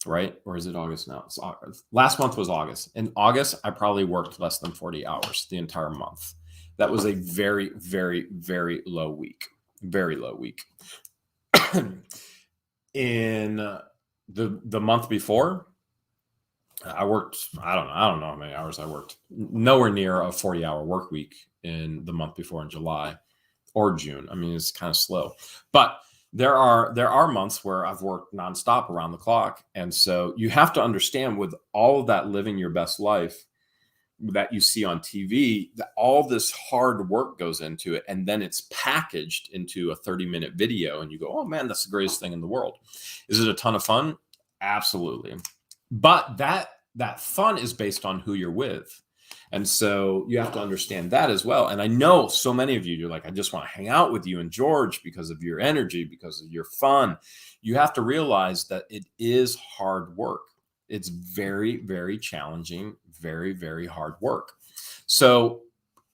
right? Or is it August now? It's August. Last month was August. In August, I probably worked less than 40 hours the entire month. That was a very, very, very low week. Very low week. In the month before, I worked, I don't know how many hours I worked. Nowhere near a 40-hour work week in the month before, in July. or June. I mean, it's kind of slow, but there are months where I've worked nonstop around the clock. And so you have to understand, with all of that living your best life that you see on TV, that all this hard work goes into it. And then it's packaged into a 30-minute video. And you go, oh man, that's the greatest thing in the world. Is it a ton of fun? Absolutely. But that fun is based on who you're with. And so you have to understand that as well. And I know so many of you, you're like, I just want to hang out with you and George because of your energy, because of your fun. You have to realize that it is hard work. It's very, very challenging, very, very hard work. So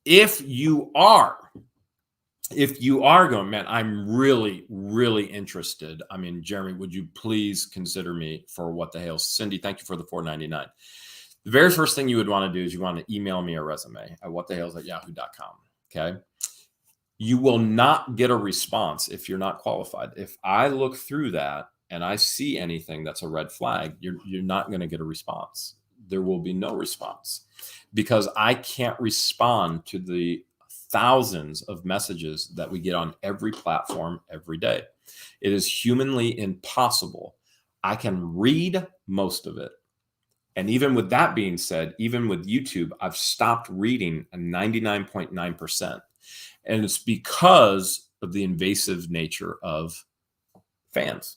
if you are going, man, I'm really, really interested. I mean, Jeremy, would you please consider me for What the Hale? Cindy, thank you for the $4.99. The very first thing you would want to do is you want to email me a resume at whatthehales@yahoo.com. Okay. You will not get a response if you're not qualified. If I look through that and I see anything that's a red flag, you're not going to get a response. There will be no response because I can't respond to the thousands of messages that we get on every platform every day. It is humanly impossible. I can read most of it. And even with that being said, even with YouTube, I've stopped reading a 99.9%. And it's because of the invasive nature of fans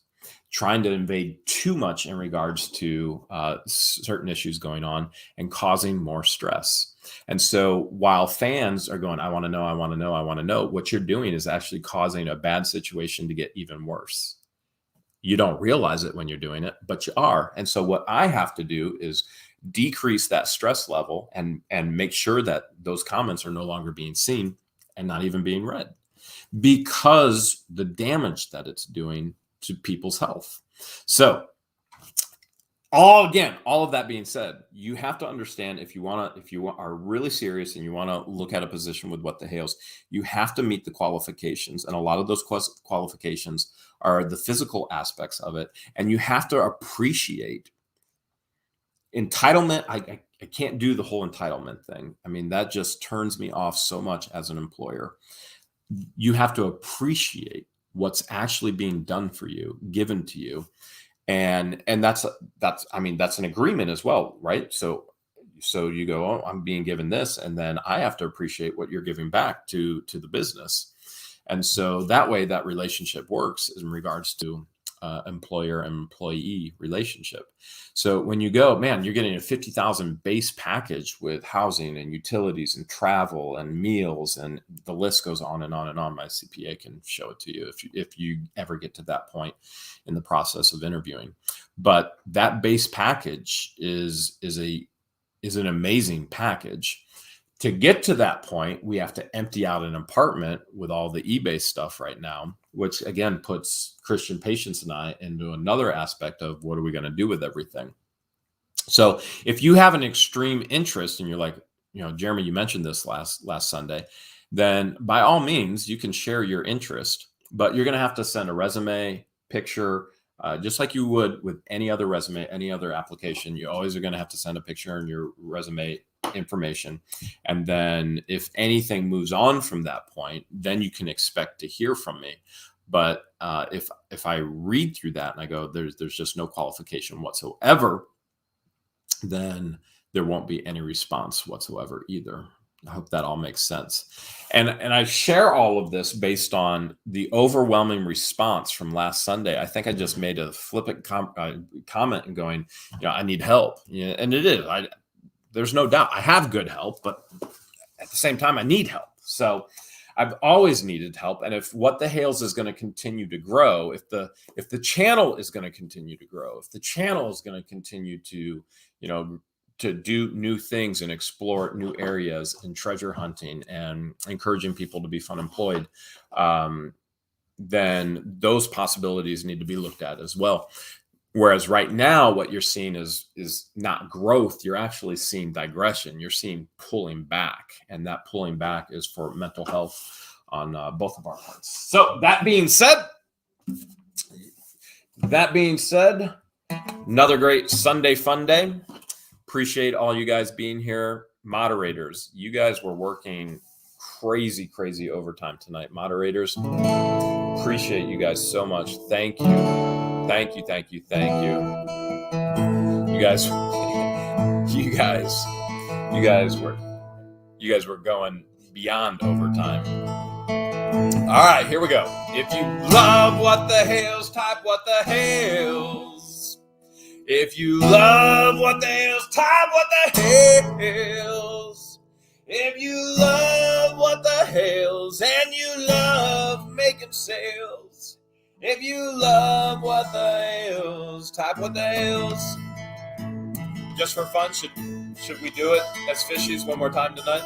trying to invade too much in regards to certain issues going on and causing more stress. And so while fans are going, I want to know, I want to know, I want to know, what you're doing is actually causing a bad situation to get even worse. You don't realize it when you're doing it, but you are. And so what I have to do is decrease that stress level and make sure that those comments are no longer being seen and not even being read, because the damage that it's doing to people's health. So all of that being said, you have to understand, if you are really serious and you want to look at a position with What the Hales, you have to meet the qualifications. And a lot of those qualifications are the physical aspects of it. And you have to appreciate entitlement. I can't do the whole entitlement thing. I mean, that just turns me off so much as an employer. You have to appreciate what's actually being done for you, given to you. And that's an agreement as well, right? So you go, oh, I'm being given this, and then I have to appreciate what you're giving back to the business. And so that way that relationship works in regards to employer and employee relationship. So when you go, man, you're getting a 50,000 base package with housing and utilities and travel and meals, and the list goes on and on and on. My CPA can show it to you if you ever get to that point in the process of interviewing. But that base package is an amazing package. To get to that point, we have to empty out an apartment with all the eBay stuff right now, which again puts Christian Patience and I into another aspect of what are we going to do with everything. So if you have an extreme interest and you're like, Jeremy, you mentioned this last Sunday, then by all means, you can share your interest, but you're going to have to send a resume, picture, just like you would with any other resume, any other application. You always are going to have to send a picture and your resume information. And then if anything moves on from that point, then you can expect to hear from me. But if I read through that and I go, there's just no qualification whatsoever, then there won't be any response whatsoever either. I hope that all makes sense. And I share all of this based on the overwhelming response from last Sunday. I think I just made a flippant comment and going, I need help. And it is. There's no doubt I have good help, but at the same time, I need help. So I've always needed help. And if What the Hales is going to continue to grow, if the channel is going to continue to grow, if the channel is going to continue to, to do new things and explore new areas and treasure hunting and encouraging people to be fun employed, then those possibilities need to be looked at as well. Whereas right now, what you're seeing is not growth. You're actually seeing digression. You're seeing pulling back, and that pulling back is for mental health on both of our parts. So that being said, another great Sunday fun day. Appreciate all you guys being here. Moderators, you guys were working crazy, crazy overtime tonight. Moderators, appreciate you guys so much. Thank you. Thank you, thank you, thank you. You guys were going beyond overtime. All right, here we go. If you love what the Hales, type what the Hales. If you love what the Hales, type what the Hales. If you love what the Hales and you love making sales. If you love what the Hales, type what the Hales. Just for fun, should we do it as fishies one more time tonight?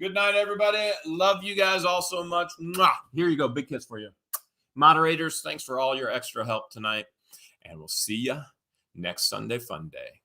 Good night, everybody. Love you guys all so much. Mwah. Here you go. Big kiss for you. Moderators, thanks for all your extra help tonight. And we'll see you next Sunday Fun Day.